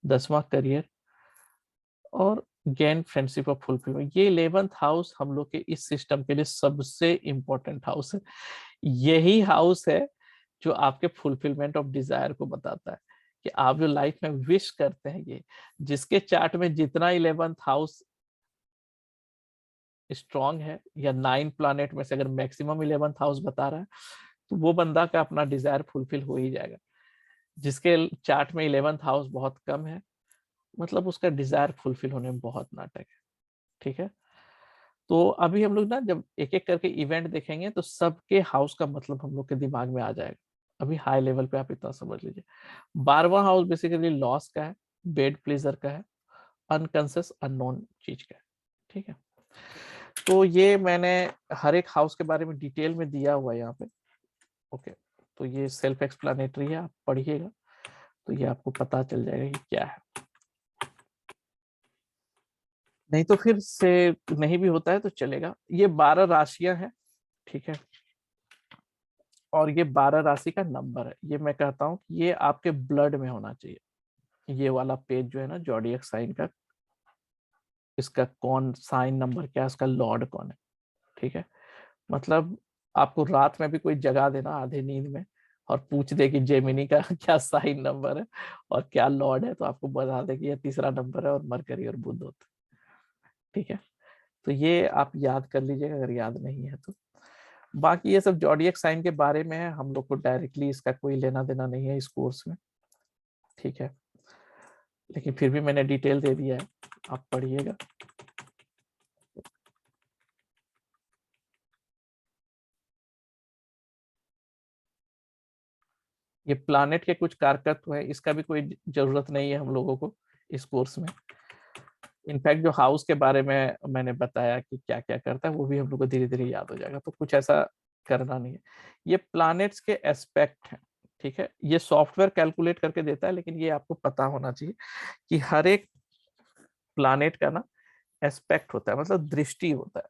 10वां करियर और गेन फ्रेंडशिप ऑफ फुलफिलमेंट। ये 11th हाउस हम लोग के इस सिस्टम के लिए सबसे इंपॉर्टेंट हाउस है। यही हाउस है जो आपके फुलफिलमेंट ऑफ डिजायर को बताता है कि आप जो लाइफ में विश करते हैं, ये जिसके चार्ट में जितना 11th हाउस स्ट्रॉन्ग है या 9 प्लैनेट में से अगर मैक्सिमम 11th हाउस बता रहा है तो वो बंदा का अपना डिजायर फुलफिल हो ही जाएगा। जिसके चार्ट में 11th हाउस बहुत कम है, मतलब उसका डिजायर फुलफिल होने में बहुत नाटक है, ठीक है। तो अभी हम लोग ना जब एक एक करके इवेंट देखेंगे तो सबके हाउस का मतलब हम लोग के दिमाग में आ जाएगा। अभी हाई लेवल पे आप इतना समझ लीजिए। 12वां हाउस बेसिकली लॉस का है, बेड प्लेजर का है, अनकॉन्शियस अननोन चीज का है, ठीक है। तो ये मैंने हर एक हाउस के बारे में डिटेल में दिया हुआ है यहाँ पे, ओके। तो ये सेल्फ एक्सप्लेनेटरी है, आप पढ़िएगा तो ये आपको पता चल जाएगा कि क्या है। नहीं तो फिर से नहीं भी होता है तो चलेगा। ये 12 राशियां हैं, ठीक है, और ये 12 राशि का नंबर है। ये मैं कहता हूँ कि ये आपके ब्लड में होना चाहिए। ये वाला पेज जो है ना जॉडियक साइन का, इसका कौन साइन नंबर क्या है, इसका लॉर्ड कौन है, ठीक है। मतलब आपको रात में भी कोई जगा देना आधे नींद में और पूछ दे कि जेमिनी का क्या साइन नंबर है और क्या लॉर्ड है, तो आपको बता दे कि ये तीसरा नंबर है और मरकरी और बुध होता है। ठीक है, तो ये आप याद कर लीजिएगा अगर याद नहीं है तो। बाकी ये सब जॉडियक साइन के बारे में है, हम लोग को डायरेक्टली इसका कोई लेना देना नहीं है इस कोर्स में। ठीक है, लेकिन फिर भी मैंने डिटेल दे दिया है, आप पढ़िएगा। ये प्लानेट के कुछ कारकत्व है, इसका भी कोई जरूरत नहीं है हम लोगों को इस कोर्स में। इनफैक्ट जो हाउस के बारे में मैंने बताया कि क्या क्या करता है वो भी हम लोग को धीरे धीरे याद हो जाएगा, तो कुछ ऐसा करना नहीं है। ये प्लैनेट्स के एस्पेक्ट हैं, ठीक है, ये सॉफ्टवेयर कैलकुलेट करके देता है, लेकिन ये आपको पता होना चाहिए कि हर एक प्लैनेट का ना एस्पेक्ट होता है, मतलब दृष्टि होता है,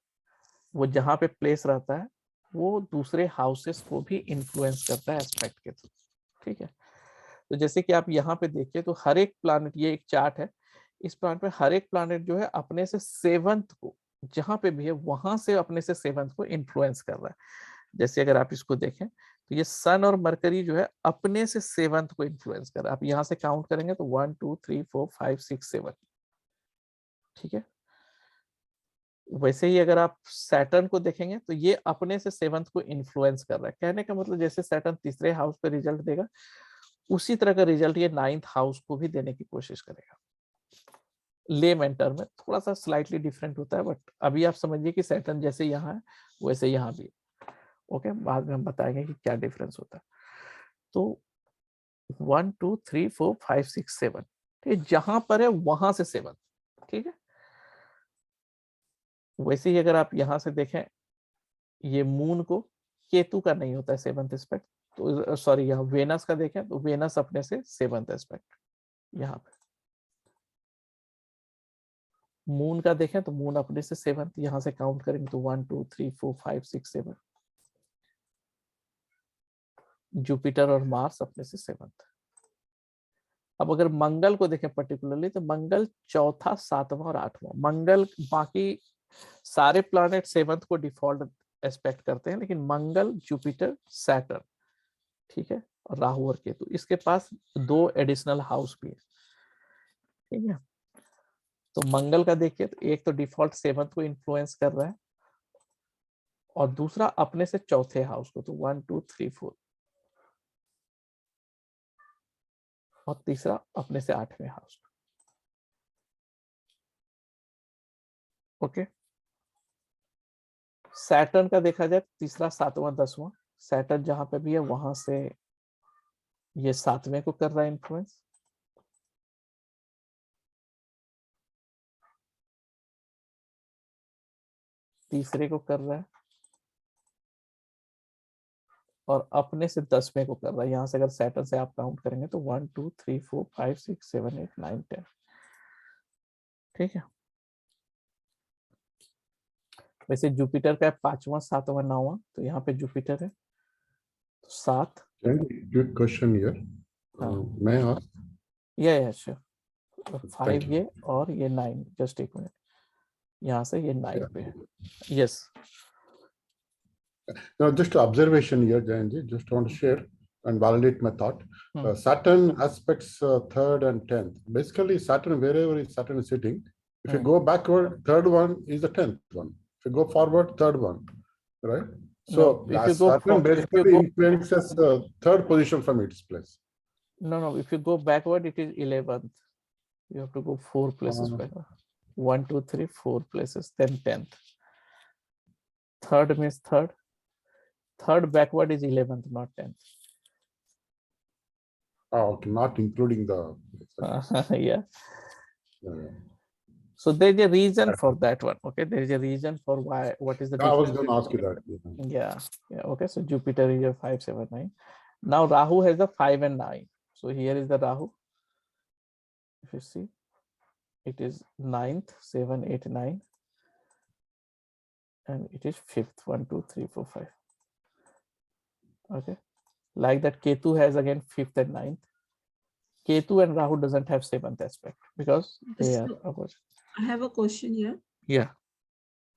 वो जहाँ पे प्लेस रहता है वो दूसरे हाउसेस को भी इन्फ्लुएंस करता है एस्पेक्ट के थ्रू। ठीक है, तो जैसे कि आप यहाँ पे देखिए तो हर एक प्लैनेट, ये एक चार्ट है, इस प्लैनेट में हर एक प्लैनेट जो है अपने से सेवंथ को, जहां पे भी है वहां से अपने से सेवंथ को इन्फ्लुएंस कर रहा है। जैसे अगर आप इसको देखें तो ये सन और मरकरी जो है अपने से सेवंथ को इन्फ्लुएंस कर रहा है। आप यहाँ से काउंट करेंगे तो 1 2 3 4 5 6 7। ठीक है, वैसे ही अगर आप सैटर्न को देखेंगे तो ये अपने से सेवंथ को इन्फ्लुएंस कर रहा है। कहने का मतलब जैसे सैटर्न तीसरे हाउस पे रिजल्ट देगा, उसी तरह का रिजल्ट ये 9th हाउस को भी देने की कोशिश करेगा। लेमैन टर्म में थोड़ा सा स्लाइटली डिफरेंट होता है, बट अभी आप समझिए कि सैटर्न जैसे यहाँ है वैसे यहाँ भी। ओके, बाद में हम बताएंगे कि क्या डिफरेंस होता है। तो 1 2 3 4 5 6 7, ठीक, जहां पर है वहां से 7। ठीक है, वैसे ही अगर आप यहाँ से देखें, ये मून को केतु का नहीं होता है 7th एस्पेक्ट, तो सॉरी यहाँ वेनस का देखें तो वेनस अपने से 7th एस्पेक्ट, यहाँ पे मून का देखें तो मून अपने से 7th, यहां से काउंट करेंगे तो 1 2 3 4 5 6 7। जुपिटर और मार्स अपने से 7th। अब अगर मंगल को देखें पर्टिकुलरली तो मंगल चौथा, 7वां और 8वां। मंगल, बाकी सारे प्लैनेट 7th को डिफॉल्ट एस्पेक्ट करते हैं, लेकिन मंगल, जुपिटर, सैटर्न, ठीक है, और राहु और केतु, इसके पास 2 एडिशनल हाउस भी है। ठीक है, तो मंगल का देखिए तो एक तो डिफॉल्ट 7th को इन्फ्लुएंस कर रहा है और दूसरा अपने से चौथे हाउस को, तो 1 2 3 4, और तीसरा अपने से 8वें हाउस को। ओके, सैटर्न का देखा जाए तीसरा, 7वां, 10वां, सैटर्न जहां पे भी है वहां से ये 7वें को कर रहा है इन्फ्लुएंस, तीसरे को कर रहा है और अपने से 10वें को कर रहा है। यहां से अगर सैटर्न से आप काउंट करेंगे तो 1 2 3 4 5 6 7 8 9 10। ठीक है, वैसे जुपिटर का 5वां, 7वां, 9वां, तो यहाँ पे जुपिटर है तो 7। Good question here. May I ask? या श्योर, 5 ये और ये 9, जस्ट एक मिनट, यहाँ से ये 9 पे है। Yes, Now, just observation here, Jayanji, just want to share and validate my thought. Saturn aspects 3rd and 10th. Basically, Saturn, wherever Saturn is sitting, if you go backward, 3rd one is the 10th one. If you go forward, 3rd one, right? So, no, if you go Saturn basically influences the 3rd position from its place. No, if you go backward, it is 11th. You have to go 4 places backward. 1 2 3 4 places, then 10th. 3rd means 3rd. 3rd backward is 11th, not 10th. Oh, okay, not including the. Yeah. So there is a reason for that one. Okay, there is a reason for why. What is the difference? I was going to ask you that. Yeah. Okay, so Jupiter is your 5 7 9. Now Rahu has the 5 and 9. So here is the Rahu. If you see, it is 9th, 7 8 9, and it is 5th, 1 2 3 4 5. Okay, like that Ketu has again 5th and 9th. Ketu and Rahu doesn't have 7th aspect because they are opposite. I have a question here. Yeah.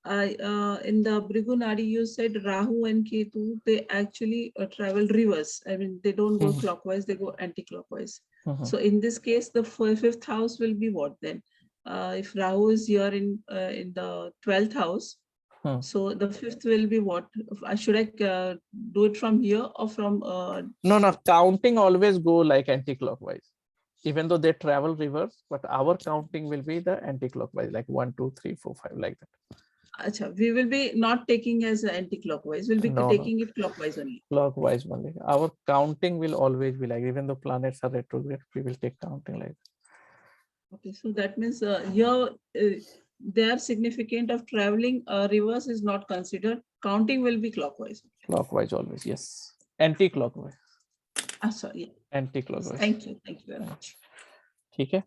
In the Bhrigu Nadi, you said Rahu and Ketu, they actually travel reverse. I mean, they don't go clockwise, they go anti-clockwise. So in this case, the fifth house will be what then? If Rahu is here in the 12th house, so the fifth will be what? Should I do it from here or from? No, counting always go like anti-clockwise, even though they travel reverse, but our counting will be the anti-clockwise, like 1, 2, 3, 4, 5, like that. Achha, we will be not taking as anti-clockwise. We'll be taking it clockwise only. Clockwise only. Our counting will always be like, even though planets are retrograde, we will take counting like that. Okay, so that means here they are significant of traveling reverse is not considered. Counting will be clockwise. Clockwise always, yes. Anti-clockwise. Sorry. Anti-clockwise. Thank you very much. ठीक है,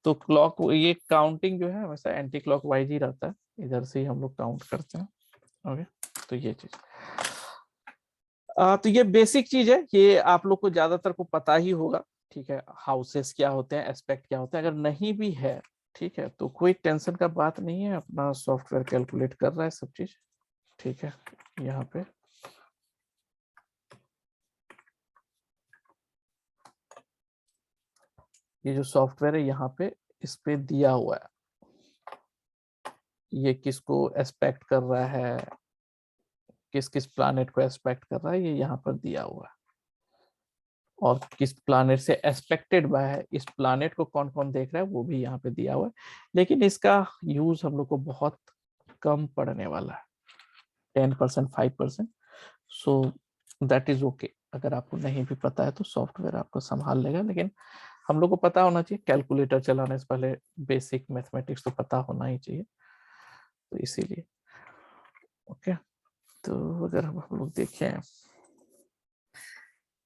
तो clock ये counting जो है हमेशा anti clockwise ही रहता है, इधर से ही हम लोग काउंट करते हैं। ओके, तो ये चीज तो ये बेसिक चीज है, ये आप लोग को ज्यादातर को पता ही होगा। ठीक है, हाउसेस क्या होते हैं, एस्पेक्ट क्या होते हैं, अगर नहीं भी है ठीक है तो कोई टेंशन का बात नहीं है, अपना सॉफ्टवेयर कैलकुलेट कर रहा है सब चीज। ठीक है, यहाँ पे ये जो सॉफ्टवेयर है यहाँ पे इस पे दिया हुआ है, ये किसको एस्पेक्ट कर रहा है, किस किस प्लैनेट को एस्पेक्ट कर रहा है, ये यहाँ पर दिया हुआ है। और किस प्लैनेट से एस्पेक्टेड बाय है, इस प्लैनेट को कौन कौन देख रहा है वो भी यहाँ पे दिया हुआ है। लेकिन इसका यूज हम लोग को बहुत कम पड़ने वाला है, 10% 5%। So that is okay. अगर आपको नहीं भी पता है तो सॉफ्टवेयर आपको संभाल लेगा, लेकिन हम लोग को पता होना चाहिए, कैलकुलेटर चलाने से पहले बेसिक मैथमेटिक्स तो पता होना ही चाहिए, तो इसीलिए ओके। तो अगर हम लोग देखें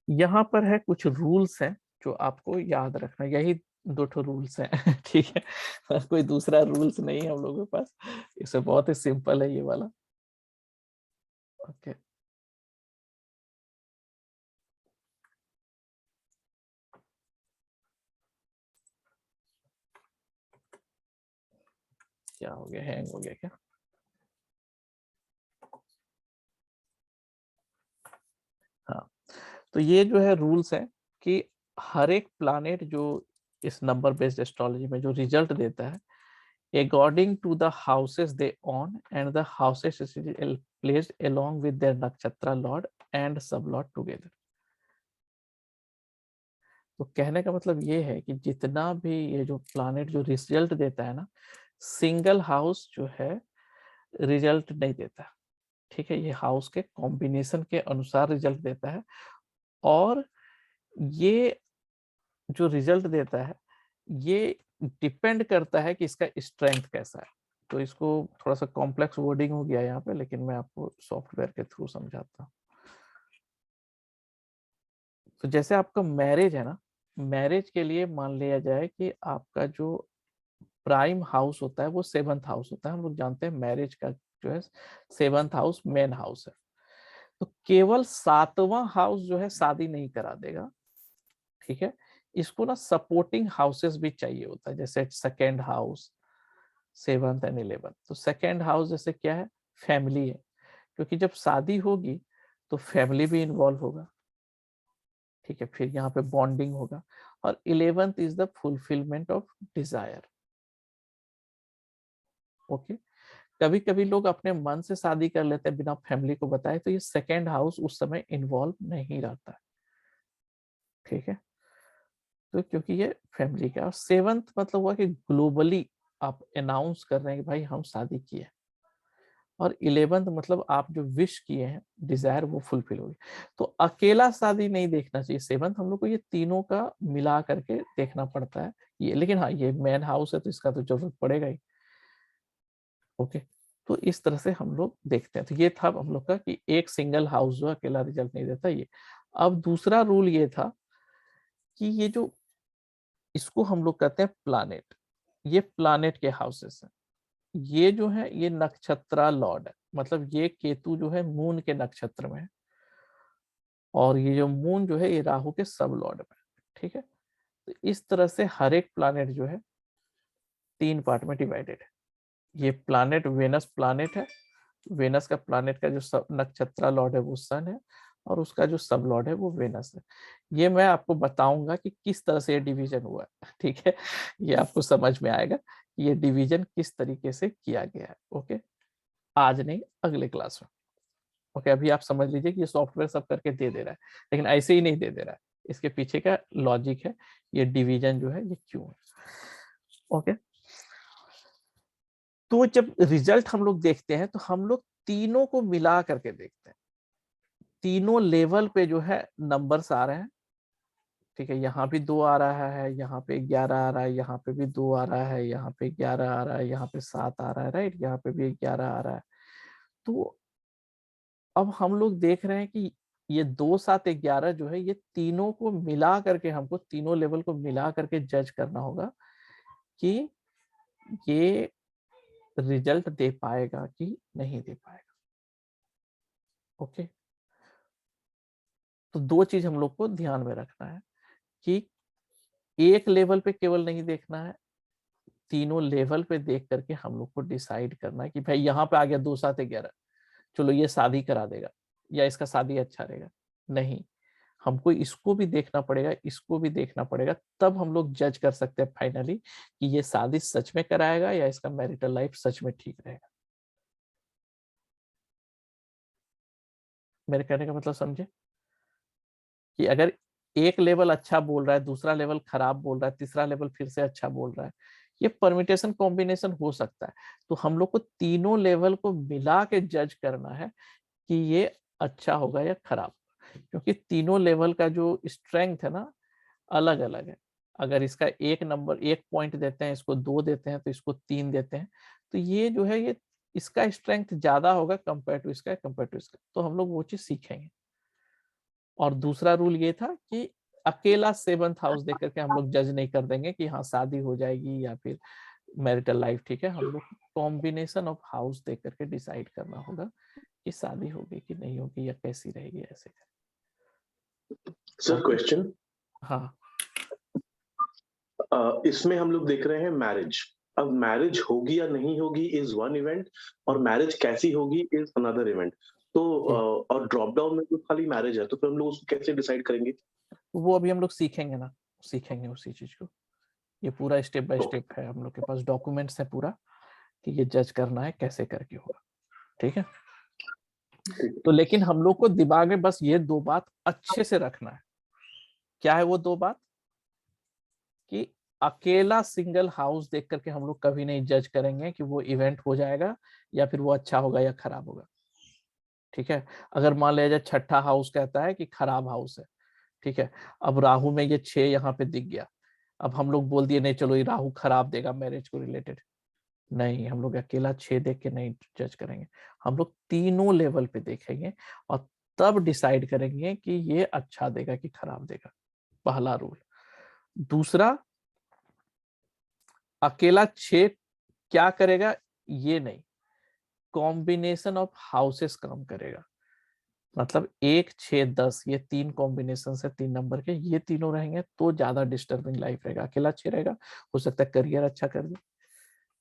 यहाँ पर है कुछ रूल्स हैं जो आपको याद रखना, यही 2 रूल्स हैं ठीक है, कोई दूसरा रूल्स नहीं है हम लोगों के पास, इसे बहुत ही सिंपल है ये वाला। ओके, क्या हो गया, हैंग हो गया क्या? हाँ, तो ये जो है रूल्स है कि हर एक प्लैनेट जो इस नंबर बेस्ड एस्ट्रोलॉजी में जो रिजल्ट देता है, according to the houses they on and the houses placed along with their nakshatra lord and sub lord together. तो कहने का मतलब ये है कि जितना भी ये जो प्लैनेट जो रिजल्ट देता है ना, सिंगल हाउस जो है रिजल्ट नहीं देता। ठीक है, ये हाउस के कॉम्बिनेशन के अनुसार रिजल्ट देता है, और ये जो रिजल्ट देता है ये डिपेंड करता है कि इसका स्ट्रेंथ कैसा है। तो इसको थोड़ा सा कॉम्प्लेक्स वर्डिंग हो गया यहाँ पे, लेकिन मैं आपको सॉफ्टवेयर के थ्रू समझाता हूँ। तो जैसे आपका मैरिज है ना, मैरिज के लिए मान लिया जाए कि आपका जो प्राइम हाउस होता है वो 7th हाउस होता है। हम लोग जानते हैं मैरिज का जो है 7th हाउस मेन हाउस है, तो केवल 7वां हाउस जो है शादी नहीं करा देगा। ठीक है, इसको ना सपोर्टिंग हाउसेस भी चाहिए होता है, जैसे 2nd house, 7th and 11th। तो 2nd हाउस जैसे क्या है, फैमिली है, क्योंकि जब शादी होगी तो फैमिली भी इन्वॉल्व होगा। ठीक है, फिर यहाँ पे बॉन्डिंग होगा। और 11th is the fulfilment of desire. Okay, कभी कभी लोग अपने मन से शादी कर लेते हैं बिना फैमिली को बताए, तो ये 2nd हाउस उस समय इन्वॉल्व नहीं रहता है। ठीक है, तो क्योंकि ये फैमिली का। और 7th मतलब हुआ कि ग्लोबली आप अनाउंस कर रहे हैं कि भाई हम शादी किए। और 11th मतलब आप जो विश किए हैं, डिजायर, वो फुलफिल होगी। तो अकेला शादी नहीं देखना चाहिए 7th, हम लोग को ये तीनों का मिला करके देखना पड़ता है ये। लेकिन हाँ, ये मेन हाउस है तो इसका तो जरूरत पड़ेगा ही। ओके, तो इस तरह से हम लोग देखते हैं। तो ये था हम लोग का कि एक सिंगल हाउस जो अकेला रिजल्ट नहीं देता ये। अब दूसरा रूल ये था कि ये जो इसको हम लोग कहते हैं प्लैनेट, ये प्लैनेट के हाउसेस हैं। ये जो है ये नक्षत्र लॉर्ड है, मतलब ये केतु जो है मून के नक्षत्र में है, और ये जो मून जो है ये राहु के सब लॉर्ड में। ठीक है, तो इस तरह से हर एक प्लैनेट जो है 3 पार्ट में डिवाइडेड है। ये प्लानेट वेनस प्लानेट है। वेनस का प्लानेट का जो नक्षत्र लॉर्ड है वो सन है, और उसका जो सब लॉर्ड है वो वेनस है। ये मैं आपको बताऊंगा कि किस तरह से ये डिवीजन हुआ है, ठीक है। ये आपको समझ में आएगा कि ये डिवीजन किस तरीके से किया गया है। ओके, आज नहीं, अगले क्लास में। ओके, अभी आप समझ लीजिए कि ये सॉफ्टवेयर सब करके दे दे रहा है, लेकिन ऐसे ही नहीं दे दे रहा है, इसके पीछे का लॉजिक है, ये डिवीजन जो है ये क्यों है। ओके, तो जब रिजल्ट हम लोग देखते हैं तो हम लोग तीनों को मिला करके देखते हैं। तीनों लेवल पे जो है नंबर्स आ रहे हैं, ठीक है। यहाँ भी 2 आ रहा है, यहाँ पे 11 आ रहा है, यहाँ पे भी 2 आ रहा है, यहाँ पे 11 आ रहा है, यहाँ पे 7 आ रहा है, राइट, यहाँ पे भी 11 आ रहा है। तो अब हम लोग देख रहे हैं कि ये 2 7 11 जो है, ये तीनों को मिला करके, हमको तीनों लेवल को मिला करके जज करना होगा कि ये रिजल्ट दे पाएगा कि नहीं दे पाएगा। ओके, तो 2 चीज हम लोग को ध्यान में रखना है कि एक लेवल पे केवल नहीं देखना है, तीनों लेवल पे देख करके हम लोग को डिसाइड करना है कि भाई यहाँ पे आ गया 2 7 11, चलो ये शादी करा देगा या इसका शादी अच्छा रहेगा। नहीं, हमको इसको भी देखना पड़ेगा, इसको भी देखना पड़ेगा, तब हम लोग जज कर सकते हैं फाइनली कि ये शादी सच में कराएगा या इसका मैरिटल लाइफ सच में ठीक रहेगा। मेरे कहने का मतलब समझे कि अगर एक लेवल अच्छा बोल रहा है, दूसरा लेवल खराब बोल रहा है, तीसरा लेवल फिर से अच्छा बोल रहा है, ये परमिटेशन कॉम्बिनेशन हो सकता है। तो हम लोग को तीनों लेवल को मिला के जज करना है कि ये अच्छा होगा या खराब, क्योंकि तीनों लेवल का जो स्ट्रेंथ है ना, अलग अलग है। अगर इसका एक नंबर 1 पॉइंट देते हैं, इसको 2 देते हैं, तो इसको 3 देते हैं, तो ये जो है ये इसका स्ट्रेंथ ज्यादा होगा कंपेयर टू इसका, तो हम लोग वो चीज सीखेंगे। और दूसरा रूल ये था कि अकेला 7th हाउस देख करके हम लोग जज नहीं कर देंगे कि हाँ शादी हो जाएगी या फिर मैरिटल लाइफ ठीक है। हम लोग कॉम्बिनेशन ऑफ हाउस देख करके डिसाइड करना होगा कि शादी होगी कि नहीं होगी या कैसी रहेगी, ऐसे। सर क्वेश्चन, हाँ, इसमें हम लोग देख रहे हैं मैरिज। अब मैरिज होगी या नहीं होगी इज वन इवेंट, और मैरिज कैसी होगी इज अनदर इवेंट। तो और ड्रॉप डाउन में तो खाली मैरिज है, तो फिर हम लोग उसको कैसे डिसाइड करेंगे? वो अभी हम लोग सीखेंगे ना, सीखेंगे उसी चीज को। ये पूरा स्टेप बाय स्टेप है, हम लोग के पास डॉक्यूमेंट्स है पूरा कि ये जज करना है कैसे करके होगा, ठीक है। तो लेकिन हम लोग को दिमाग में बस ये 2 बात अच्छे से रखना है। क्या है वो 2 बात? कि अकेला सिंगल हाउस देख करके हम लोग कभी नहीं जज करेंगे कि वो इवेंट हो जाएगा या फिर वो अच्छा होगा या खराब होगा, ठीक है। अगर मान लिया जाए 6ठा हाउस कहता है कि खराब हाउस है, ठीक है, अब राहु में ये 6 यहाँ पे दिख गया, अब हम लोग बोल दिए नहीं चलो ये राहु खराब देगा मैरिज को रिलेटेड। नहीं, हम लोग अकेला 6 देख के नहीं जज करेंगे, हम लोग तीनों लेवल पे देखेंगे और तब डिसाइड करेंगे कि ये अच्छा देगा कि खराब देगा, पहला रूल। दूसरा, अकेला 6 क्या करेगा ये नहीं, कॉम्बिनेशन ऑफ हाउसेस काम करेगा। मतलब 1 6 10 ये 3 कॉम्बिनेशन है 3 नंबर के, ये तीनों रहेंगे तो ज्यादा डिस्टर्बिंग लाइफ रहेगा। अकेला 6 रहेगा, हो सकता है करियर अच्छा कर दे,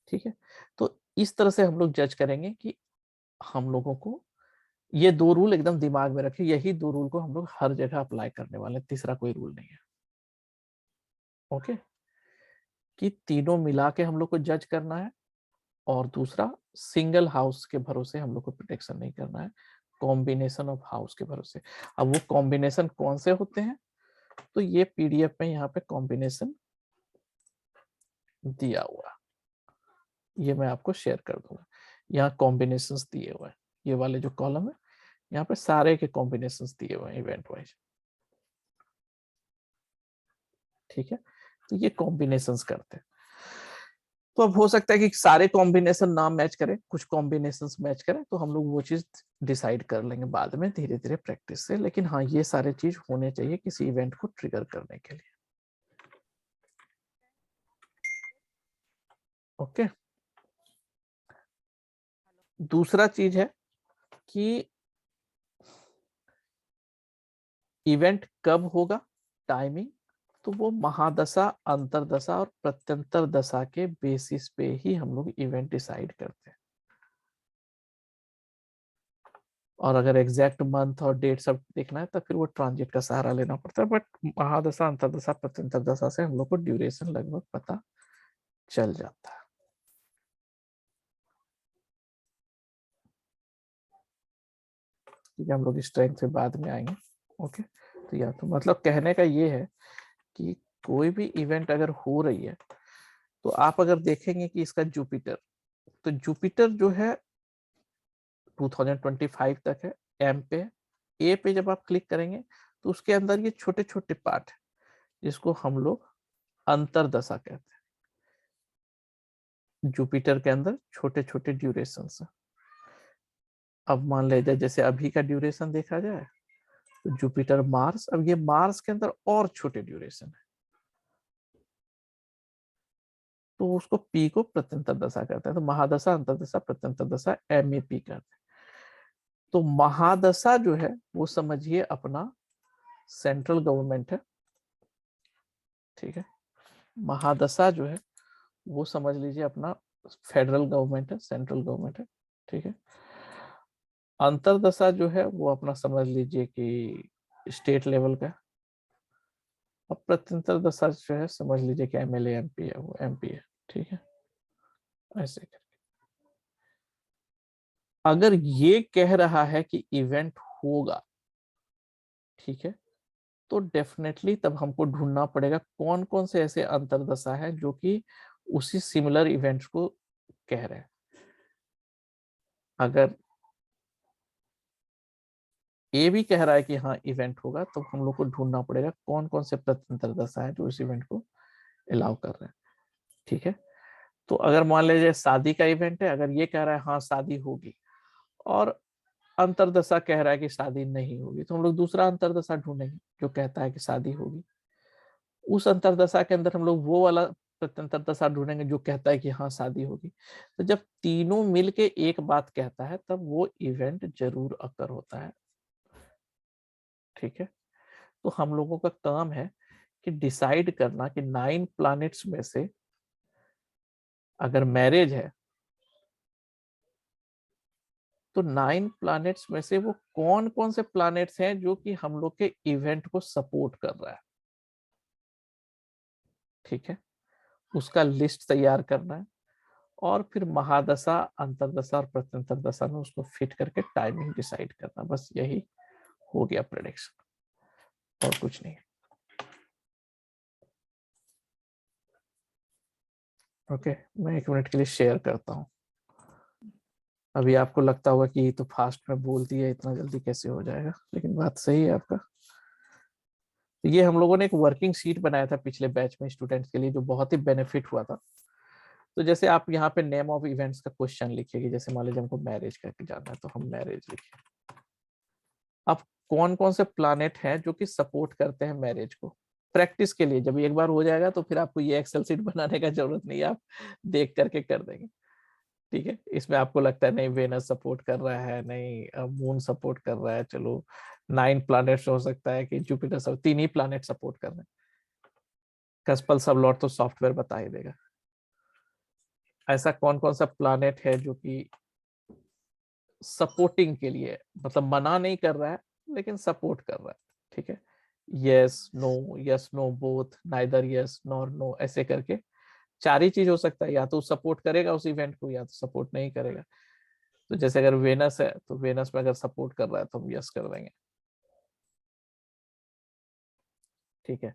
ठीक है। तो इस तरह से हम लोग जज करेंगे कि हम लोगों को ये 2 रूल एकदम दिमाग में रखें, यही 2 रूल को हम लोग हर जगह अप्लाई करने वाले हैं, तीसरा कोई रूल नहीं है। ओके, कि तीनों मिला के हम लोग को जज करना है, और दूसरा सिंगल हाउस के भरोसे हम लोग को प्रोटेक्शन नहीं करना है, कॉम्बिनेशन ऑफ हाउस के भरोसे। अब वो कॉम्बिनेशन कौन से होते हैं, तो ये पीडीएफ में यहाँ पे कॉम्बिनेशन दिया हुआ, ये मैं आपको शेयर कर दूंगा। यहाँ कॉम्बिनेशंस दिए हुए हैं, ये वाले जो कॉलम है यहाँ पे सारे के कॉम्बिनेशंस दिए हुए हैं इवेंट वाइज, ठीक है। तो ये कॉम्बिनेशंस करते हैं। तो अब हो सकता है कि सारे कॉम्बिनेशन ना मैच करें, कुछ कॉम्बिनेशंस मैच करें, तो हम लोग वो चीज डिसाइड कर लेंगे बाद में धीरे धीरे प्रैक्टिस से। लेकिन हाँ, ये सारे चीज होने चाहिए किसी इवेंट को ट्रिगर करने के लिए। ओके, दूसरा चीज है कि इवेंट कब होगा, टाइमिंग तो वो महादशा, अंतरदशा और प्रत्यंतर दशा के बेसिस पे ही हम लोग इवेंट डिसाइड करते हैं। और अगर एग्जैक्ट मंथ और डेट सब देखना है तो फिर वो ट्रांजिट का सहारा लेना पड़ता है। बट महादशा, अंतरदशा, प्रत्यंतर दशा से हम लोग को ड्यूरेशन लगभग पता चल जाता है। ठीक है, हम लोग स्ट्रेंथ पे बाद में आएंगे। ओके, तो या तो मतलब कहने का ये है कि कोई भी इवेंट अगर हो रही है तो आप अगर देखेंगे कि इसका जुपिटर, तो जुपिटर जो है 2025 तक है एम पे। ए पे जब आप क्लिक करेंगे तो उसके अंदर ये छोटे छोटे पार्ट है जिसको हम लोग अंतरदशा कहते हैं। जुपिटर के अंदर छोटे छोटे ड्यूरेशन है। अब मान लीजिए जैसे अभी का ड्यूरेशन देखा जाए तो जुपिटर मार्स, अब ये मार्स के अंदर और छोटे ड्यूरेशन है तो उसको पी को प्रत्यंतर दशा कहते हैं। तो महादशा, अंतरदशा, प्रत्यंतर दशा MAP कहते हैं। तो महादशा जो है वो समझिए अपना सेंट्रल गवर्नमेंट है। ठीक है, महादशा जो है वो समझ लीजिए अपना फेडरल गवर्नमेंट है, सेंट्रल गवर्नमेंट है। ठीक है, अंतरदशा जो है वो अपना समझ लीजिए कि स्टेट लेवल का है। और प्रत्यंतर दशा जो है समझ लीजिए कि MLA MP है, वो MP है। ठीक है, ऐसे करके अगर ये कह रहा है कि इवेंट होगा, ठीक है, तो डेफिनेटली तब हमको ढूंढना पड़ेगा कौन कौन से ऐसे अंतरदशा है जो कि उसी सिमिलर इवेंट्स को कह रहे हैं। अगर ए भी कह रहा है कि हाँ इवेंट होगा, तो हम लोग को ढूंढना पड़ेगा कौन कौन से प्रत्यंतर दशा है जो इस इवेंट को अलाउ कर रहे हैं। ठीक है, तो अगर मान लीजिए शादी का इवेंट है, अगर ये कह रहा है हाँ शादी होगी और अंतरदशा कह रहा है कि शादी नहीं होगी, तो हम लोग दूसरा अंतरदशा ढूंढेंगे जो कहता है कि शादी होगी। उस अंतरदशा के अंदर हम लोग वो वाला प्रत्यंतर दशा ढूंढेंगे जो कहता है कि हाँ शादी होगी। तो जब तीनों मिलके एक बात कहता है तब वो इवेंट जरूर अकर होता है। ठीक है, तो हम लोगों का काम है कि डिसाइड करना कि 9 प्लैनेट्स में से अगर मैरिज है तो 9 प्लैनेट्स में से वो कौन कौन से प्लैनेट्स हैं जो कि हम लोग के इवेंट को सपोर्ट कर रहा है। ठीक है, उसका लिस्ट तैयार करना है और फिर महादशा, अंतरदशा और प्रत्यंतर दशा में उसको फिट करके टाइमिंग डिसाइड करना। बस यही हो गया प्रेडिक्शन, और कुछ नहीं। ओके, मैं 1 मिनट के लिए शेयर करता हूँ। अभी आपको लगता होगा कि ये तो फास्ट में बोल दिया, इतना जल्दी कैसे हो जाएगा, लेकिन बात सही है आपका। तो ये हम लोगों ने एक वर्किंग शीट बनाया था पिछले बैच में स्टूडेंट्स के लिए, जो बहुत ही बेनिफिट हुआ था। तो जैसे आप यहाँ पे नेम ऑफ इवेंट्स का क्वेश्चन लिखिएगा, जैसे मान लीजिए हमको मैरिज करके जाना है तो हम मैरिज लिखिए। अब कौन कौन से प्लैनेट हैं जो कि सपोर्ट करते हैं मैरिज को, प्रैक्टिस के लिए। जब एक बार हो जाएगा तो फिर आपको ये एक्सेल शीट बनाने का जरूरत नहीं है, आप देख करके कर देंगे। ठीक है, इसमें आपको लगता है नहीं वेनस सपोर्ट कर रहा है, नहीं मून सपोर्ट कर रहा है, चलो 9 प्लैनेट्स हो सकता है कि जुपिटर सब 3 ही प्लैनेट सपोर्ट कर रहे हैं। कस्पल सबलॉट तो सॉफ्टवेयर बता ही देगा। ऐसा कौन कौन सा प्लैनेट है जो कि सपोर्टिंग के लिए, मतलब मना नहीं कर रहा है लेकिन सपोर्ट कर रहा है। ठीक है, yes no both, neither yes nor no, ऐसे करके 4 ही चीज हो सकता है, या तो सपोर्ट करेगा उस इवेंट को या तो सपोर्ट नहीं करेगा। तो जैसे अगर वेनस है तो वेनस में अगर सपोर्ट कर रहा है तो हम यस कर देंगे। ठीक है,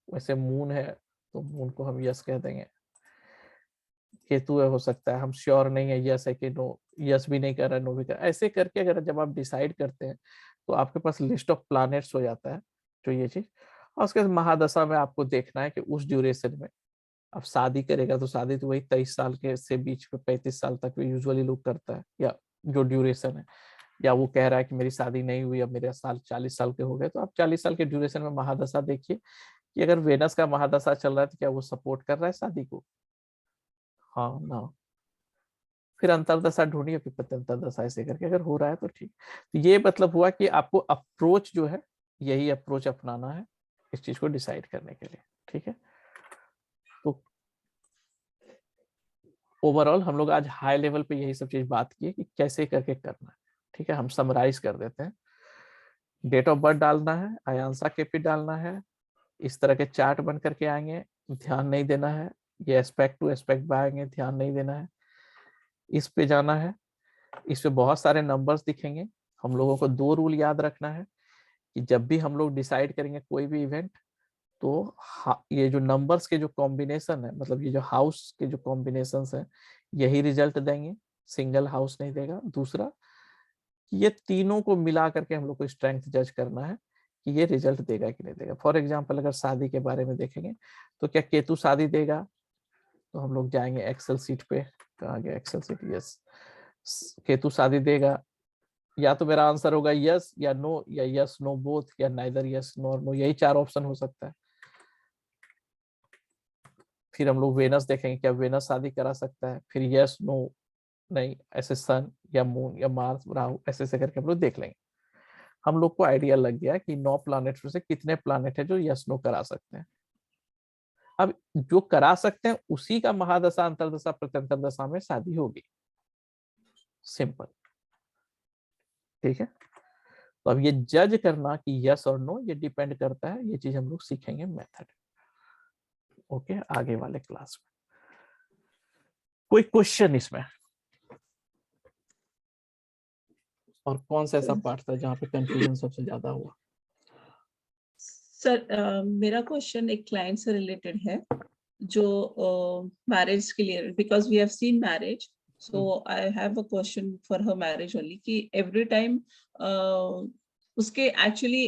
वैसे मून है तो मून को हम यस कह देंगे। केतु है, हो सकता है हम श्योर नहीं है यस है कि नो, यस भी नहीं कर रहा है नो भी कर रहा है। ऐसे करके अगर जब आप डिसाइड करते हैं तो आपके पास लिस्ट ऑफ प्लैनेट्स हो जाता है जो ये चीज। और उसके बाद महादशा में आपको देखना है कि उस ड्यूरेशन में अब शादी करेगा तो शादी तो वही 23 साल के से बीच में 35 साल तक यूजुअली लोग करता है, या जो ड्यूरेशन है। या वो कह रहा है कि मेरी शादी नहीं हुई, अब मेरे साल 40 साल के हो गए, तो आप 40 साल के ड्यूरेशन में महादशा देखिए कि अगर वेनस का महादशा चल रहा है तो क्या वो सपोर्ट कर रहा है शादी को, हाँ ना। फिर अंतरदशा ढूंढिए, फिर प्रत्यंतर दशा, ऐसे करके अगर हो रहा है तो ठीक। तो ये मतलब हुआ कि आपको अप्रोच जो है यही अप्रोच अपनाना है इस चीज को डिसाइड करने के लिए। ठीक है, तो ओवरऑल हम लोग आज हाई लेवल पे यही सब चीज बात की कि कैसे करके करना है। ठीक है, हम समराइज कर देते हैं। डेट ऑफ बर्थ डालना है, आयांसा केपी डालना है, इस तरह के चार्ट बन करके आएंगे, ध्यान नहीं देना है। ये एस्पेक्ट टू एस्पेक्ट पे आएंगे, ध्यान नहीं देना है। इस पे जाना है, इस पे बहुत सारे नंबर्स दिखेंगे। हम लोगों को 2 रूल याद रखना है कि जब भी हम लोग डिसाइड करेंगे कोई भी इवेंट, तो ये जो नंबर्स के जो कॉम्बिनेशन है, मतलब ये जो हाउस के जो कॉम्बिनेशंस है, यही रिजल्ट देंगे, सिंगल हाउस नहीं देगा। दूसरा, ये तीनों को मिला करके हम लोग को स्ट्रेंथ जज करना है कि ये रिजल्ट देगा कि नहीं देगा। फॉर एग्जांपल अगर शादी के बारे में देखेंगे तो क्या केतु शादी देगा, तो हम लोग जाएंगे एक्सेल सीट पे। कहाँ गया एक्सेल सीट? यस, केतु शादी देगा। या तो मेरा आंसर होगा यस या नो, या यस नो बोथ, या नाइदर यस नॉर नो, यही 4 ऑप्शन हो सकता है। फिर हम लोग वेनस देखेंगे, क्या वेनस शादी करा सकता है, फिर यस नो नहीं, ऐसे सन या मून या मार्स राहु ऐसे ऐसे करके हम लोग देख लेंगे। हम लोग को आइडिया लग गया कि 9 प्लैनेट में से कितने प्लैनेट है जो यस नो करा सकते हैं। अब जो करा सकते हैं उसी का महादशा अंतरदशा प्रत्यंतर दशा में शादी होगी, सिंपल। ठीक है, तो अब ये जज करना कि यस और नो, ये डिपेंड करता है, ये चीज हम लोग सीखेंगे मेथड। ओके, आगे वाले क्लास में। कोई क्वेश्चन इसमें? और कौन सा ऐसा पार्ट था जहाँ पे कंफ्यूजन सबसे ज्यादा हुआ? सर मेरा क्वेश्चन एक क्लाइंट से रिलेटेड है जो मैरिज के लिए, because we have seen marriage, so I have a question for her marriage only कि एवरी टाइम उसके एक्चुअली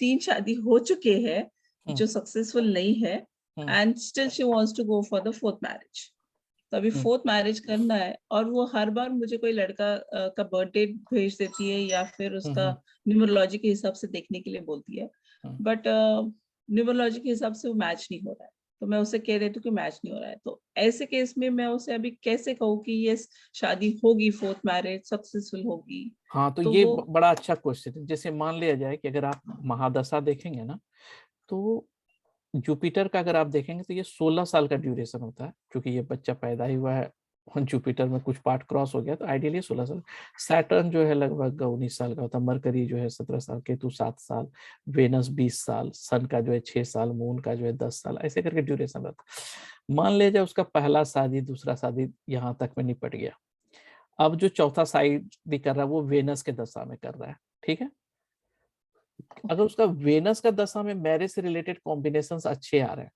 3 शादी हो चुके हैं जो सक्सेसफुल नहीं है, and still she wants to go for the 4th marriage. तो अभी 4th मैरिज करना है और वो हर बार मुझे कोई लड़का का बर्थडे भेज देती है या फिर उसका न्यूमरोलॉजी के हिसाब से देखने के लिए बोलती है, बट न्यूमरोलॉजी के हिसाब से वो मैच नहीं हो रहा है। तो मैं उसे कह देती हूँ कि मैच नहीं हो रहा है, तो ऐसे केस में मैं उसे अभी कैसे कहूँ कि ये शादी होगी, 4th मैरिज सक्सेसफुल होगी? हाँ, तो ये बड़ा अच्छा क्वेश्चन है। जैसे मान लिया जाए कि अगर आप महादशा देखेंगे ना, तो जुपिटर का अगर आप देखेंगे तो ये 16 साल का ड्यूरेशन होता है, क्योंकि ये बच्चा पैदा ही हुआ है, जुपिटर में कुछ पार्ट क्रॉस हो गया, तो आइडियली 16 साल। सैटर्न जो है लगभग 19 साल का होता है, मरकरी जो है 17 साल, केतु 7 साल, वेनस 20 साल, सन का जो है 6 साल, मून का जो है 10 साल, ऐसे करके ड्यूरेशन रहता है। मान लिया जाए उसका पहला शादी दूसरा शादी यहाँ तक में निपट गया, अब जो चौथा शादी कर रहा है वो वेनस के दशा में कर रहा है। ठीक है, अगर उसका वेनस का दशा में मैरिज से रिलेटेड कॉम्बिनेशंस अच्छे आ रहे हैं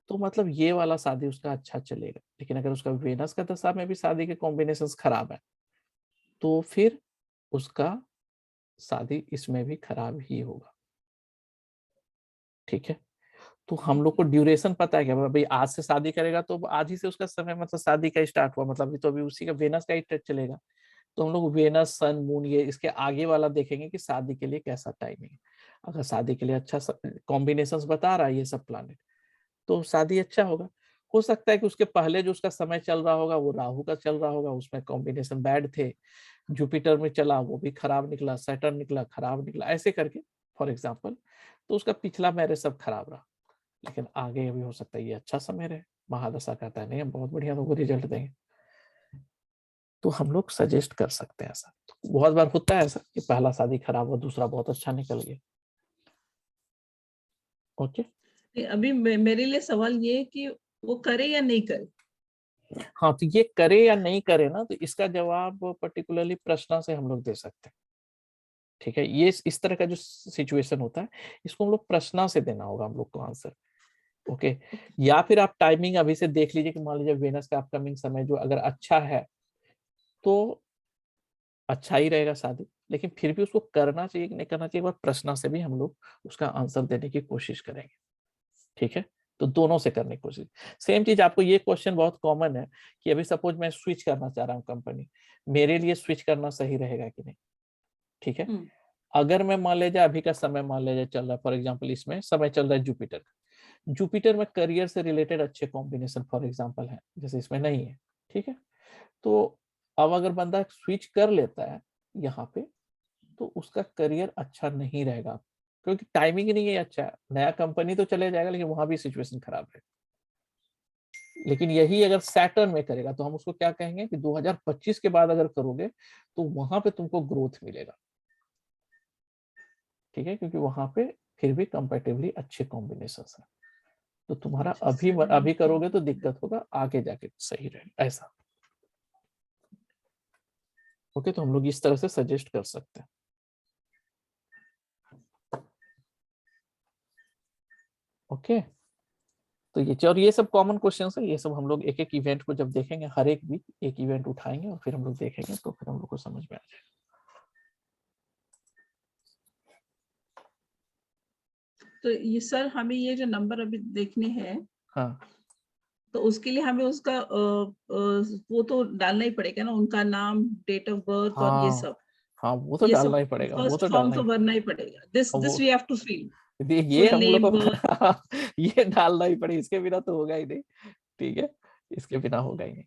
तो मतलब ये वाला शादी उसका अच्छा चलेगा। लेकिन अगर उसका वेनस का दशा में भी शादी के कॉम्बिनेशंस खराब है तो फिर उसका शादी इसमें भी खराब ही होगा। ठीक है, तो हम लोग को ड्यूरेशन पता है क्या, भाई आज से शादी करेगा तो आज ही से उसका समय मतलब शादी का स्टार्ट हुआ, मतलब तो अभी उसी का वेनस का ही टच चलेगा। तो हम लोग वेनस सन मून ये इसके आगे वाला देखेंगे कि शादी के लिए कैसा टाइमिंग है। अगर शादी के लिए अच्छा कॉम्बिनेशंस बता रहा है ये सब प्लैनेट, तो शादी अच्छा होगा। हो सकता है कि उसके पहले जो उसका समय चल रहा होगा वो राहु का चल रहा होगा, उसमें कॉम्बिनेशन बैड थे, जुपिटर में चला वो भी खराब निकला, सैटर्न निकला खराब निकला, ऐसे करके फॉर एग्जाम्पल, तो उसका पिछला मैरिज सब खराब रहा। लेकिन आगे अभी हो सकता है ये अच्छा समय रहे, महादशा कहता है नहीं हम बहुत बढ़िया लोगों को रिजल्ट देंगे, तो हम लोग सजेस्ट कर सकते हैं ऐसा। तो बहुत बार होता है ऐसा कि पहला शादी खराब हुआ दूसरा बहुत अच्छा निकल गया। ओके, अभी मेरे लिए सवाल ये है कि वो करे या नहीं करे। हाँ, तो ये करे या नहीं करे ना, तो इसका जवाब पर्टिकुलरली प्रश्न से हम लोग दे सकते हैं। ठीक है, ये इस तरह का जो सिचुएशन होता है इसको हम लोग प्रश्न से देना होगा हम लोग को आंसर। ओके, या फिर आप टाइमिंग अभी से देख लीजिए कि मान लीजिए वेनस का अपकमिंग समय जो अगर अच्छा है तो अच्छा ही रहेगा शादी, लेकिन फिर भी उसको करना चाहिए कि नहीं करना चाहिए, एक बार प्रश्न से भी हम लोग उसका आंसर देने की कोशिश करेंगे। ठीक है, तो दोनों से करने की कोशिश। सेम चीज आपको ये क्वेश्चन बहुत कॉमन है कि अभी सपोज मैं स्विच करना चाह रहा हूँ कंपनी, मेरे लिए स्विच करना सही रहेगा कि नहीं। ठीक है, अगर मैं मान लीजिए अभी का समय मान लीजिए चल रहा है, फॉर एग्जांपल इसमें समय चल रहा है जुपिटर का, जुपिटर में करियर से रिलेटेड अच्छे कॉम्बिनेशन फॉर एग्जांपल है, जैसे इसमें नहीं है। ठीक है, तो अब अगर बंदा स्विच कर लेता है यहाँ पे तो उसका करियर अच्छा नहीं रहेगा। क्योंकि टाइमिंग ही नहीं है अच्छा। नया कंपनी तो चले जाएगा लेकिन वहां भी सिचुएशन खराब है। लेकिन यही अगर सैटर्न में करेगा तो हम उसको क्या कहेंगे कि 2025 के बाद अगर करोगे तो वहां पे तुमको ग्रोथ मिलेगा, ठीक है, क्योंकि वहां पे फिर भी कंपैरेटिवली अच्छे कॉम्बिनेशन है। तो तुम्हारा अभी करोगे तो दिक्कत होगा, आगे जाके सही रहेगा ऐसा। ओके, तो हम लोग इस तरह से सजेस्ट कर सकते हैं। ओके, तो ये और ये सब कॉमन क्वेश्चंस है। ये सब हम लोग एक एक इवेंट को जब देखेंगे, हर एक वीक एक इवेंट उठाएंगे और फिर हम लोग देखेंगे, तो फिर हम लोग को समझ में आ जाएगा। तो ये सर हमें ये जो नंबर अभी देखने हैं, हाँ, तो उसके लिए हमें उसका वो तो डालना ही पड़ेगा ना, उनका नाम, डेट ऑफ बर्थ और ये सब। हाँ वो तो ये डालना सब ही पड़ेगा, वो फर्स्ट तो फॉर्म डालना तो ही। भरना ही पड़ेगा। दिस वो वी हैव टू फिल ये फुल हम लोग नेम। को ये डालना ही पड़ेगा, इसके बिना तो होगा ही नहीं, ठीक है, इसके बिना होगा ही नहीं।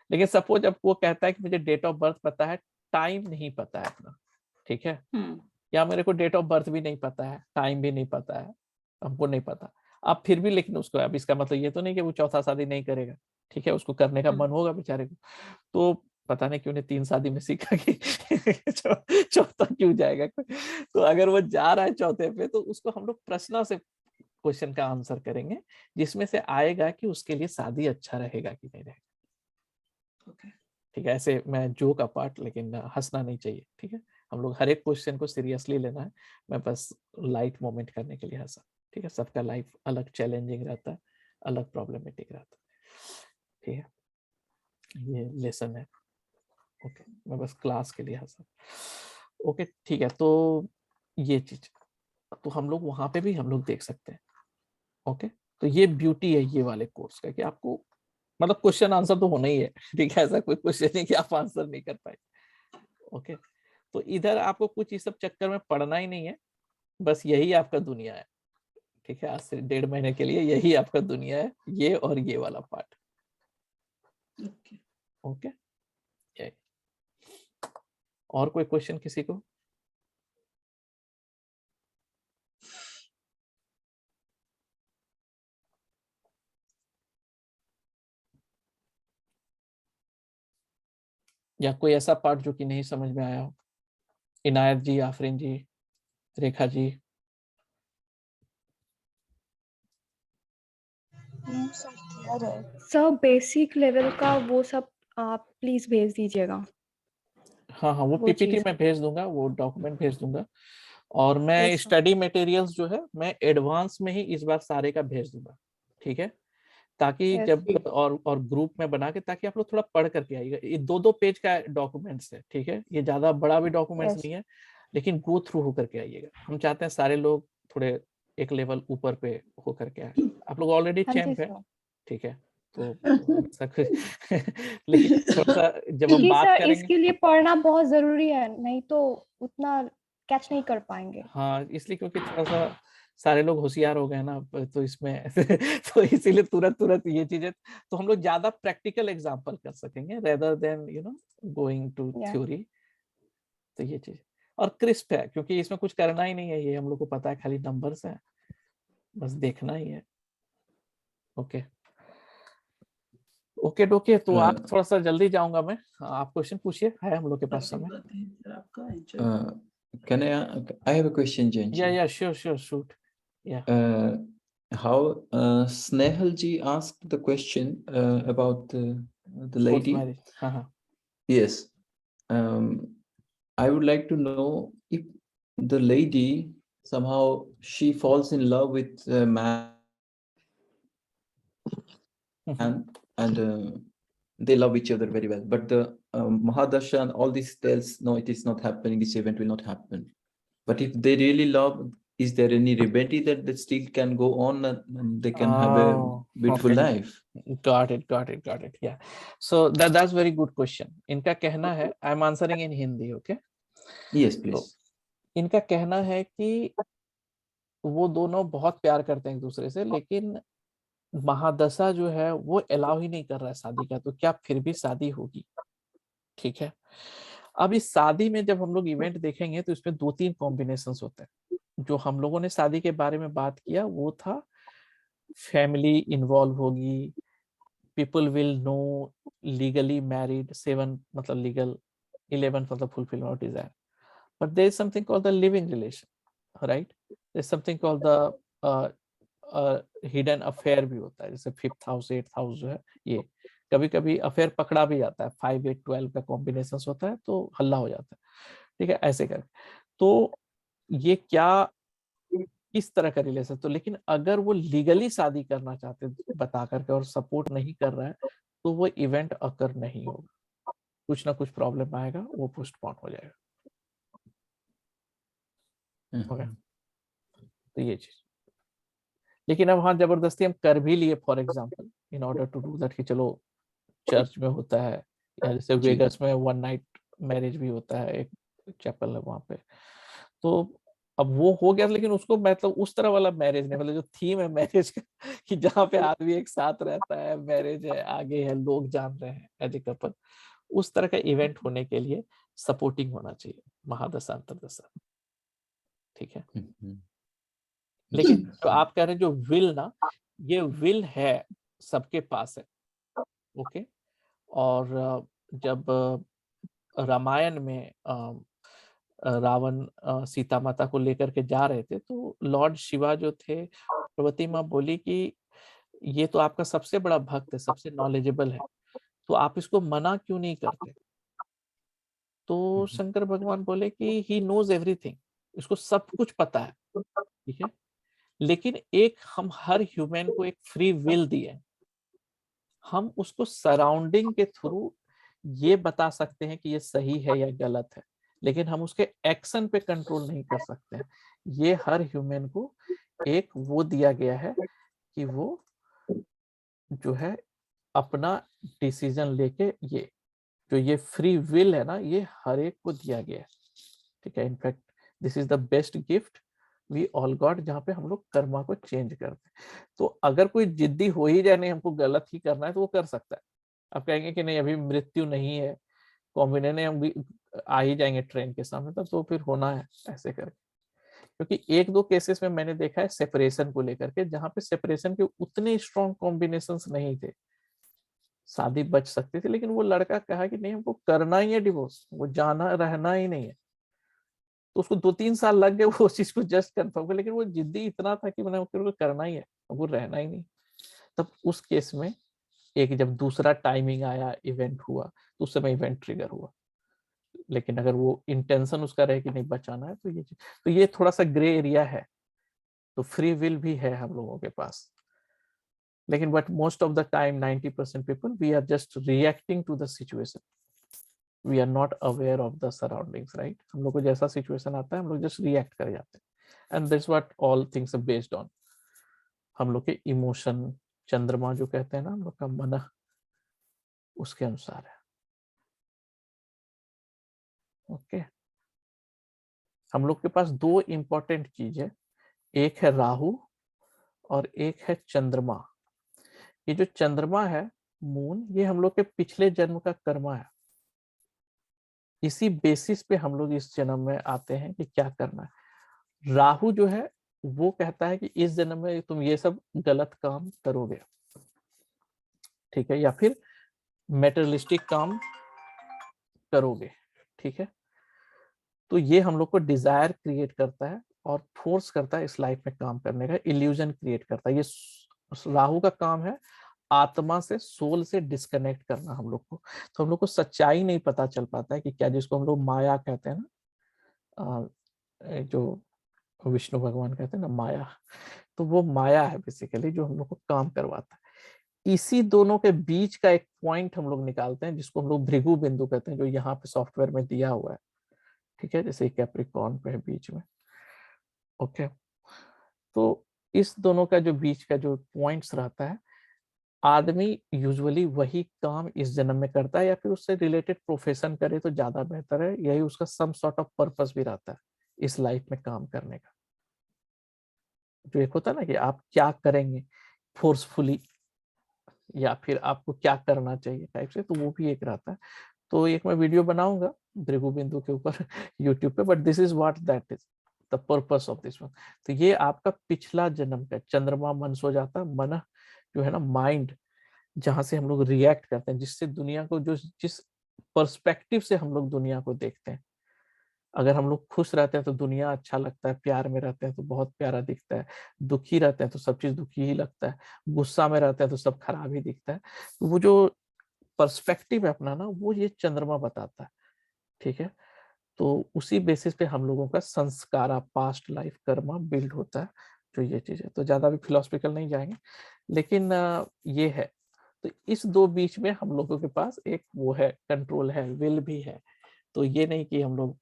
लेकिन सपोज अब वो कहता है कि मुझे डेट ऑफ बर्थ पता है, टाइम नहीं पता है अपना, ठीक है, या मेरे को डेट ऑफ बर्थ भी नहीं पता है, टाइम भी नहीं पता है, हमको नहीं पता, अब फिर भी लेकिन उसको, अब इसका मतलब ये तो नहीं कि वो चौथा शादी नहीं करेगा, ठीक है, उसको करने का मन होगा बेचारे को, तो पता नहीं क्यों ने 3 शादी में सीखा कि चौथा क्यों जाएगा। तो अगर वो जा रहा है चौथे पे, तो उसको हम लोग प्रश्न से क्वेश्चन का आंसर करेंगे, जिसमें से आएगा कि उसके लिए शादी अच्छा रहेगा कि नहीं रहेगा। ठीक है, ऐसे मैं जोक अपार्ट, लेकिन हंसना नहीं चाहिए, ठीक है, हम लोग हर एक क्वेश्चन को सीरियसली लेना है, मैं बस लाइट मोमेंट करने के लिए हंसा, ठीक है, सबका लाइफ अलग चैलेंजिंग रहता है, अलग प्रॉब्लमेटिक रहता है, ठीक है, ये लेसन है। ओके, मैं बस क्लास के लिए हंसा। ओके, ठीक है, तो ये चीज तो हम लोग वहां पे भी हम लोग देख सकते हैं। ओके, तो ये ब्यूटी है ये वाले कोर्स का कि आपको मतलब क्वेश्चन आंसर तो होना ही है, ठीक है, ऐसा कोई क्वेश्चन नहीं कि आप आंसर नहीं कर पाए। ओके, तो इधर आपको कुछ इस सब चक्कर में पढ़ना ही नहीं है, बस यही आपका दुनिया है, ठीक है, आज से 1.5 महीने के लिए यही आपका दुनिया है, ये और ये वाला पार्ट। ओके, यही। और कोई क्वेश्चन किसी को? या कोई ऐसा पार्ट जो कि नहीं समझ में आया हो? इनायत जी, आफरीन जी, Rekha ji. Sir basic level का वो सब आप प्लीज भेज दीजिएगा। हाँ हाँ, वो पीपीटी में भेज दूंगा, वो डॉक्यूमेंट भेज दूंगा, और मैं स्टडी मटेरियल्स जो है मैं एडवांस में ही इस बार सारे का भेज दूंगा, ठीक है, ताकि जब और ग्रुप में बना के, ताकि आप लोग थोड़ा पढ़ करके आइएगा। ये 2-2 पेज का डॉक्यूमेंट्स है, ठीक है, ये ज्यादा बड़ा भी डॉक्यूमेंट्स नहीं है, लेकिन गो थ्रू होकर के आइएगा। हम चाहते हैं सारे लोग थोड़े एक लेवल ऊपर पे होकर के आए। आप लोग ऑलरेडी चैंप है, ठीक है, तो लेकिन थोड़ा सा जब हम बात करेंगे, इसके लिए पढ़ना बहुत जरूरी है, नहीं तो उतना कैच नहीं कर पाएंगे। हाँ, इसलिए क्योंकि थोड़ा सा सारे लोग होशियार हो गए ना, तो इसमें तो इसीलिए तुरंत ये चीजें, तो हम लोग ज्यादा प्रैक्टिकल एग्जांपल कर सकेंगे rather than going to theory. तो ये चीज और क्रिस्प है, क्योंकि इसमें कुछ करना ही नहीं है, ये हम लोग को पता है, खाली नंबर्स है, बस देखना ही है। ओके ओके डोके, तो आप थोड़ा सा जल्दी जाऊंगा मैं, आप क्वेश्चन पूछिए, है हम लोग के पास समय। Can I have a question, Janji? Yeah, sure, shoot. Yeah. How Snehal ji asked the question about the lady. Yes. I would like to know if the lady somehow she falls in love with a man and they love each other very well, but the Mahadasha and all these tells no, it is not happening, this event will not happen. But if they really love, is there any remedy that they still can go on and they can have a beautiful life? Got it. Yeah. So that's very good question. इनका कहना है, I'm answering in Hindi, okay? Yes, please. तो इनका कहना है कि वो दोनों बहुत प्यार करते हैं एक दूसरे से, लेकिन महादशा जो है वो अलाउ ही नहीं कर रहा है शादी का, तो क्या फिर भी शादी होगी? ठीक है, अब इस शादी में जब हम लोग इवेंट देखेंगे तो इसमें 2-3 कॉम्बिनेशंस होते हैं, जो हम लोगों ने शादी के बारे में बात किया वो था फैमिली इन्वॉल्व होगी, people will know legally married, 7 मतलब legal, 11 for the fulfillment of desire. But there is something called the living relation, right? There is something called the hidden affair भी होता है, जैसे 5th house 8th house जो है, ये कभी कभी अफेयर पकड़ा भी जाता है, 5 8 12 का कॉम्बिनेशन होता है तो हल्ला हो जाता है, ठीक है, ऐसे करके। तो ये क्या किस तरह का रिलेशन, तो लेकिन अगर वो लीगली शादी करना चाहते बता करके और सपोर्ट नहीं कर रहा है तो वो इवेंट अकर नहीं होगा, कुछ ना कुछ प्रॉब्लम आएगा, वो पोस्टपोन हो जाएगा। ओके, तो ये चीज, लेकिन अब हाँ जबरदस्ती हम कर भी लिए, for example in order to do that, कि चलो चर्च में होता है, या जैसे वेगस में 1 नाइट मैरिज भी होता है, एक चैपल है वहां पे, तो अब वो हो गया, लेकिन उसको मतलब उस तरह वाला मैरिज नहीं, मतलब जो थीम है मैरिज का कि जहाँ पे आदमी एक साथ रहता है, मैरिज है, आगे है, लोग जान रहे हैं एज ए कपल, उस तरह का इवेंट होने के लिए सपोर्टिंग होना चाहिए महादशा अंतरदशा, ठीक है। लेकिन जो आप कह रहे हैं जो विल ना, ये विल है सबके पास है, ओके। और जब रामायण में रावण सीता माता को लेकर के जा रहे थे तो लॉर्ड शिवा जो थे, पार्वती माँ बोली कि ये तो आपका सबसे बड़ा भक्त है, सबसे नॉलेजेबल है, तो आप इसको मना क्यों नहीं करते? तो शंकर भगवान बोले कि ही नोज एवरीथिंग, इसको सब कुछ पता है, ठीक है, लेकिन एक हम हर ह्यूमन को एक फ्री विल दिए, हम उसको सराउंडिंग के थ्रू ये बता सकते हैं कि ये सही है या गलत है, लेकिन हम उसके एक्शन पे कंट्रोल नहीं कर सकते हैं। ये हर ह्यूमन को एक वो दिया गया है कि वो जो है अपना डिसीजन लेके, ये जो ये फ्री विल है ना, ये हर एक को दिया गया है, ठीक है। In fact this is the best gift we all got, जहाँ पे हम लोग कर्मा को चेंज करते हैं। तो अगर कोई जिद्दी हो ही जाए नहीं हमको गलत ही करना है तो वो कर सकता है। आप कहेंगे कि नहीं अभी मृत्यु नहीं है, कॉम्बिने ने हम भी आ ही जाएंगे ट्रेन के सामने, तब तो फिर होना है ऐसे करके। क्योंकि 1-2 केसेस में मैंने देखा है सेपरेशन को लेकर के, जहाँ पे सेपरेशन के उतने स्ट्रॉन्ग कॉम्बिनेशंस नहीं थे, शादी बच सकती थी, लेकिन वो लड़का कहा कि नहीं हमको करना ही है डिवोर्स, वो जाना रहना ही नहीं है, तो उसको 2-3 साल लग गए वो चीज को जस्ट कंफर्म कर, लेकिन वो जिद्दी इतना था कि मैंने उसको करना ही है, वो रहना ही नहीं। तब उस केस में एक जब दूसरा टाइमिंग आया, इवेंट हुआ, तो उस समय इवेंट ट्रिगर हुआ। लेकिन अगर वो इंटेंशन उसका रहे कि नहीं बचाना है तो ये थोड़ा सा ग्रे एरिया है। तो फ्री विल भी है हम लोगों के पास, लेकिन but most of the time 90% people we are just reacting to the situation, we are not aware of the surroundings, right. हम लोग को जैसा सिचुएशन आता है हम लोग जस्ट रिएक्ट कर जाते हैं, and that's what all things are based on. हम लोग के इमोशन, चंद्रमा जो कहते हैं ना हम लोग का मन, उसके अनुसार है, ओके। हम लोग के पास 2 इंपॉर्टेंट चीज है, एक है राहु और एक है चंद्रमा। ये जो चंद्रमा है, मून, ये हम लोग के पिछले जन्म का कर्मा है, इसी बेसिस पे हम लोग इस जन्म में आते हैं कि क्या करना है। राहु जो है वो कहता है कि इस जन्म में तुम ये सब गलत काम करोगे, ठीक है, या फिर मेटेरियलिस्टिक काम करोगे, ठीक है। तो ये हम लोग को डिजायर क्रिएट करता है और फोर्स करता है इस लाइफ में काम करने का, इल्यूजन क्रिएट करता है। ये राहु का काम है आत्मा से, सोल से डिस्कनेक्ट करना हम लोग को। तो हम लोग को सच्चाई नहीं पता चल पाता है कि क्या, जिसको हम लोग माया कहते हैं ना, जो विष्णु भगवान कहते हैं ना माया, तो वो माया है बेसिकली जो हम लोग को काम करवाता है। इसी दोनों के बीच का एक पॉइंट हम लोग निकालते हैं जिसको हम लोग भृगु बिंदु कहते हैं, जो यहाँ पे सॉफ्टवेयर में दिया हुआ है, ठीक है, जैसे कैप्रिकॉर्न पे है बीच में, ओके। तो इस दोनों का जो बीच का जो पॉइंट्स रहता है, आदमी यूजुअली वही काम इस जन्म में करता है, या फिर उससे रिलेटेड प्रोफेशन करे तो ज्यादा बेहतर है, यही उसका सम सॉर्ट ऑफ पर्पस भी रहता है इस लाइफ में काम करने का। जो एक होता है ना कि आप क्या करेंगे फोर्सफुली, या फिर आपको क्या करना चाहिए टाइप से, तो वो भी एक रहता है। तो एक मैं वीडियो बनाऊंगा भृगु बिंदु के ऊपर यूट्यूब पे, but this is what that is, the purpose of this one. तो ये आपका पिछला जन्म का चंद्रमा मन सो जाता, मन जो है ना माइंड, जहां से हम लोग रिएक्ट करते हैं, जिससे दुनिया को जो जिस पर्सपेक्टिव से हम लोग दुनिया को देखते हैं। अगर हम लोग खुश रहते हैं तो दुनिया अच्छा लगता है, प्यार में रहते हैं तो बहुत प्यारा दिखता है, दुखी रहते हैं तो सब चीज दुखी ही लगता है, गुस्सा में रहते हैं तो सब खराब ही दिखता है। तो वो जो पर्सपेक्टिव है अपना ना, वो ये चंद्रमा बताता है, ठीक है। तो उसी बेसिस पे हम लोगों का संस्कारा, पास्ट लाइफ कर्मा बिल्ड होता है, जो ये चीज है। तो ज्यादा भी फिलोसफिकल नहीं जाएंगे, लेकिन ये है। तो इस दो बीच में हम लोगों के पास एक वो है, कंट्रोल है, विल भी है। तो ये नहीं कि हम लोग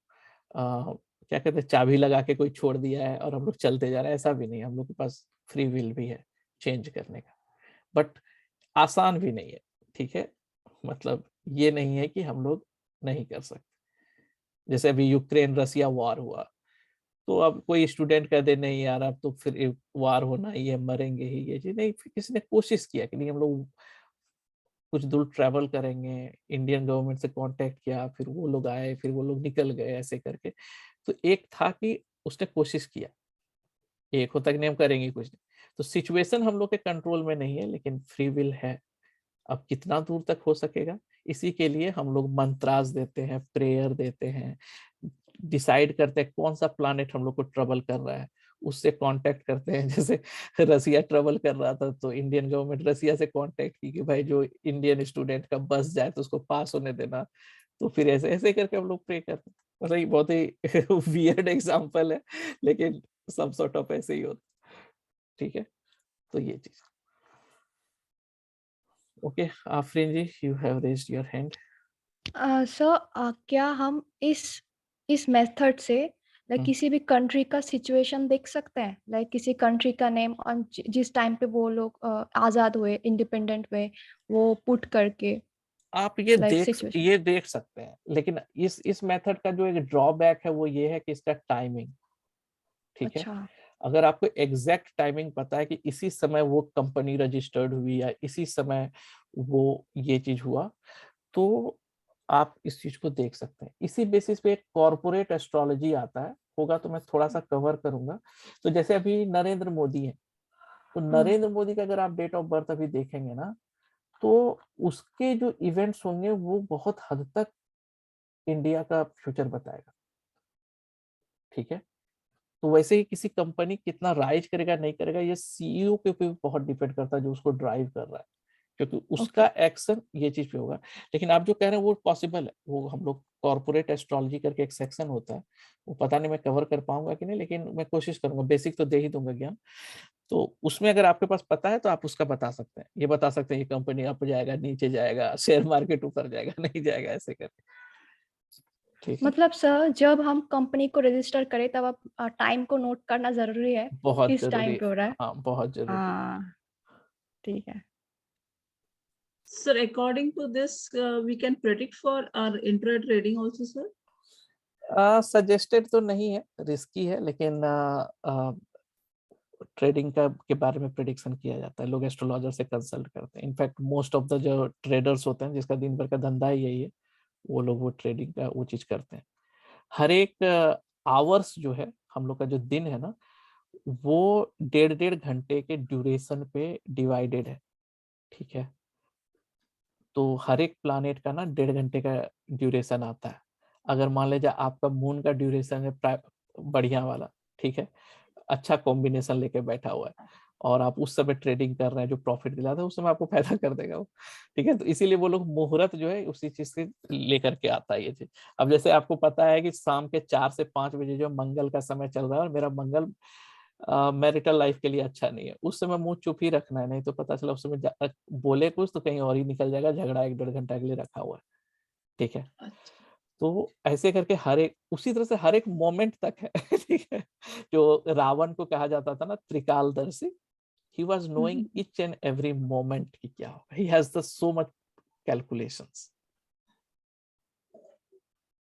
क्या कहते हैं, चाबी लगा के कोई छोड़ दिया है और हम लोग चलते जा रहे हैं, ऐसा भी नहीं। हम लोग के पास फ्री विल भी है चेंज करने का, बट आसान भी नहीं है, ठीक है। मतलब ये नहीं है कि हम लोग नहीं कर सकते। जैसे अभी यूक्रेन रसिया वॉर हुआ, तो अब कोई स्टूडेंट कह दे नहीं यार अब तो फिर वार होना ही है, मरेंगे ही, ये चीज नहीं। किसी ने कोशिश किया कि नहीं हम लोग कुछ दूर ट्रैवल करेंगे, इंडियन गवर्नमेंट से कांटेक्ट किया, फिर वो लोग आए, फिर वो लोग निकल गए, ऐसे करके। तो एक था कि उसने कोशिश किया, एक होता कि नहीं हम करेंगे कुछ नहीं। तो सिचुएशन हम लोग के कंट्रोल में नहीं है, लेकिन फ्री विल है। अब कितना दूर तक हो सकेगा, इसी के लिए हम लोग मंत्रास देते हैं, प्रेयर देते हैं, डिसाइड करते हैं कौन सा प्लैनेट हम लोग को ट्रबल कर रहा है, उससे कांटेक्ट करते हैं। जैसे रसिया ट्रबल कर रहा था तो इंडियन गवर्नमेंट रसिया से कांटेक्ट की कि भाई जो इंडियन स्टूडेंट का बस जाए तो उसको पास होने देना। तो फिर ऐसे ऐसे करके हम लोग प्रे करते हैं। मतलब ये बहुत ही वियर्ड एग्जांपल है, लेकिन सब सॉर्ट ऑफ ऐसे ही होता, ठीक है। तो ये चीज okay. Afreen ji, you have raised your hand. Sir क्या हम इस मेथड से लाइक किसी भी कंट्री का सिचुएशन देख सकते हैं, लाइक किसी कंट्री का नेम और जिस टाइम पे वो लोग आजाद हुए, इंडिपेंडेंट हुए, वो पुट करके आप ये like देख सकते हैं, लेकिन इस मेथड का जो एक ड्रॉबैक है वो ये है कि इसका टाइमिंग, ठीक है। अगर आपको एग्जैक्ट टाइमिंग पता है कि इसी समय वो कंपनी रजिस्टर्ड हुई या इसी समय वो ये चीज हुआ, तो आप इस चीज को देख सकते हैं। इसी बेसिस पे एक कॉर्पोरेट एस्ट्रोलॉजी आता है, होगा तो मैं थोड़ा सा कवर करूंगा। तो जैसे अभी नरेंद्र मोदी है, तो नरेंद्र मोदी का अगर आप डेट ऑफ बर्थ अभी देखेंगे ना, तो उसके जो इवेंट्स होंगे वो बहुत हद तक इंडिया का फ्यूचर बताएगा, ठीक है। तो वैसे ही किसी कंपनी कितना राइज करेगा नहीं करेगा, ये सीईओ के ऊपर बहुत डिपेंड करता है, जो उसको ड्राइव कर रहा है, क्योंकि उसका एक्शन ये चीज पे होगा। लेकिन आप जो कह रहे हैं वो पॉसिबल है। वो हम लोग कॉर्पोरेट एस्ट्रोलॉजी करके एक सेक्शन होता है, वो पता नहीं मैं कवर कर पाऊंगा कि नहीं, लेकिन मैं कोशिश करूंगा, बेसिक तो दे ही दूंगा ज्ञान। तो उसमें अगर आपके पास पता है तो आप उसका बता सकते हैं, ये बता सकते हैं ये कंपनी अप जाएगा, नीचे जाएगा, शेयर मार्केट ऊपर जाएगा, नहीं जाएगा, ऐसे करके, ठीक है। मतलब सर जब हम कंपनी को रजिस्टर करें तब आप टाइम को नोट करना जरूरी है, बहुत किस जरूरी टाइम पे हो रहा है। हाँ, बहुत जरूरी। हाँ ठीक है। Sir, according to this, we can predict for our intra trading also, sir. Suggested तो नहीं है, रिस्की है, लेकिन ट्रेडिंग का के बारे में प्रेडिक्शन किया जाता है। लोग एस्ट्रोलॉजर से कंसल्ट करते हैं। इनफैक्ट मोस्ट ऑफ द जो ट्रेडर्स होते हैं, जिसका दिन भर का धंधा ही यही है, वो लोग वो ट्रेडिंग का वो चीज करते हैं। हर एक आवर्स जो है, हम लोग का जो दिन है ना, वो 1.5 घंटे के ड्यूरेशन पे डिवाइडेड है, ठीक है। तो हर एक प्लानेट का ना 1.5 घंटे का ड्यूरेशन आता है। अगर मान लीजिए आपका मून का ड्यूरेशन है बढ़िया वाला, ठीक है, अच्छा कॉम्बिनेशन लेके बैठा हुआ है, और आप उस समय ट्रेडिंग कर रहे हैं, जो प्रॉफिट दिलाता है उस समय आपको फायदा कर देगा वो, ठीक है। तो इसीलिए वो लोग मुहूर्त जो है उसी चीज से लेकर के आता है ये चीज। अब जैसे आपको पता है कि शाम के 4 से 5 बजे जो मंगल का समय चल रहा है, और मेरा मंगल मैरिटल लाइफ के लिए अच्छा नहीं है, उस समय मुंह चुप ही रखना है, नहीं तो पता चला उस समय बोले कुछ तो कहीं और ही निकल जाएगा, झगड़ा 1-1.5 घंटा के लिए रखा हुआ है, ठीक है। तो ऐसे करके हर एक, उसी तरह से हर एक मोमेंट तक है, ठीक है। जो रावण को कहा जाता था ना त्रिकालदर्शी, he was knowing each and every moment कि क्या होगा, he has the so much calculations,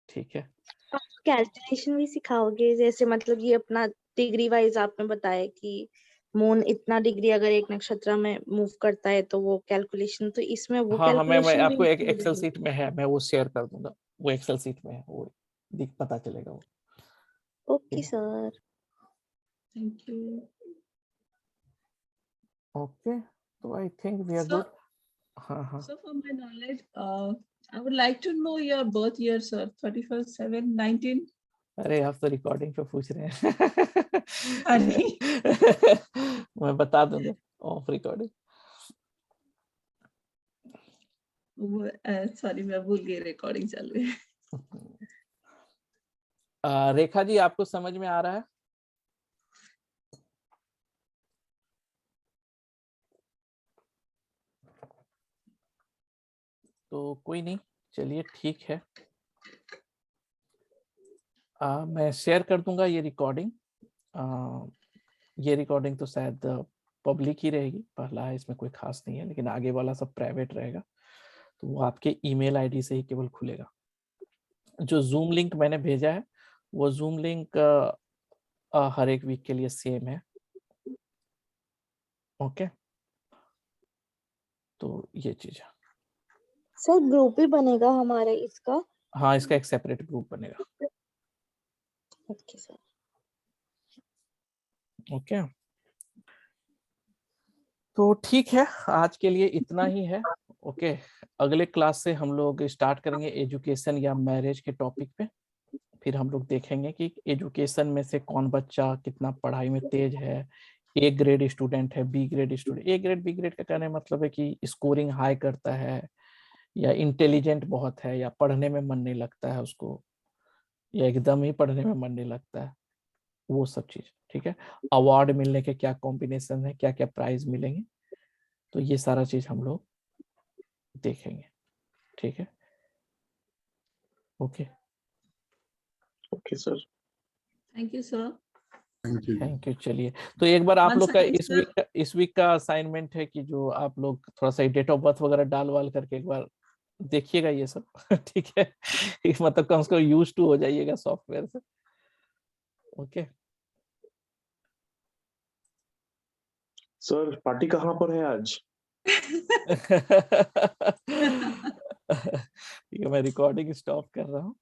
ठीक है। कैलकुलेशन भी सिखाओगे, जैसे मतलब ये अपना डिग्री वाइज आपने बताया कि मून इतना डिग्री अगर एक नक्षत्र में मूव करता है तो वो कैलकुलेशन, तो इसमें वो हाँ, मैं कैलकुलेशन आपको एक भी एक्सेल सीट में है, मैं वो शेयर कर दूंगा, वो एक्सेल सीट में है, वो दिख पता चलेगा वो। Okay sir. Thank you. Okay, so I think we are So- good. हाँ. So for my knowledge, I would like to know your birth year, sir. 31/7/19. अरे आप तो रिकॉर्डिंग पे पूछ रहे हैं. अरे मैं बता दूंगा ऑफ रिकॉर्डिंग. सॉरी, मैं भूल गई, रिकॉर्डिंग चल रही है. रेखा जी, आपको समझ में आ रहा है? तो कोई नहीं, चलिए ठीक है. मैं शेयर कर दूंगा ये रिकॉर्डिंग. ये रिकॉर्डिंग तो शायद पब्लिक ही रहेगी, पहला है, इसमें कोई खास नहीं है, लेकिन आगे वाला सब प्राइवेट रहेगा. तो वो आपके ईमेल आईडी से ही केवल खुलेगा. जो जूम लिंक मैंने भेजा है वो जूम लिंक हर एक वीक के लिए सेम है. ओके, तो ये चीज है. सर ग्रुप ही बनेगा हमारा इसका? हाँ, इसका एक सेपरेट ग्रुप बनेगा. Okay sir. ओके, तो ठीक है, आज के लिए इतना ही है. ओके, अगले क्लास से हम लोग स्टार्ट करेंगे एजुकेशन या मैरिज के टॉपिक पे. फिर हम लोग देखेंगे कि एजुकेशन में से कौन बच्चा कितना पढ़ाई में तेज है. ए ग्रेड स्टूडेंट है, B grade student. A grade B grade का कहने का मतलब है कि स्कोरिंग हाई करता है, या इंटेलिजेंट बहुत है, या पढ़ने में मन नहीं लगता है उसको, या एकदम ही पढ़ने में मन नहीं लगता है, वो सब चीज. ठीक है, अवार्ड मिलने के क्या कॉम्बिनेशन है, क्या क्या प्राइज मिलेंगे, तो ये सारा चीज हम लोग देखेंगे. ठीक है, okay. Okay sir. Thank you, sir. Thank you. चलिए, तो एक बार आप Once लोग का again, इस वीक का असाइनमेंट है कि जो आप लोग थोड़ा सा डेट ऑफ बर्थ वगैरह डाल वाल करके एक बार देखिएगा ये सब. ठीक है, मतलब कम से कम यूज टू हो जाइएगा सॉफ्टवेयर से. ओके. सर पार्टी कहाँ पर है आज? ठीक है, मैं रिकॉर्डिंग स्टॉप कर रहा हूँ.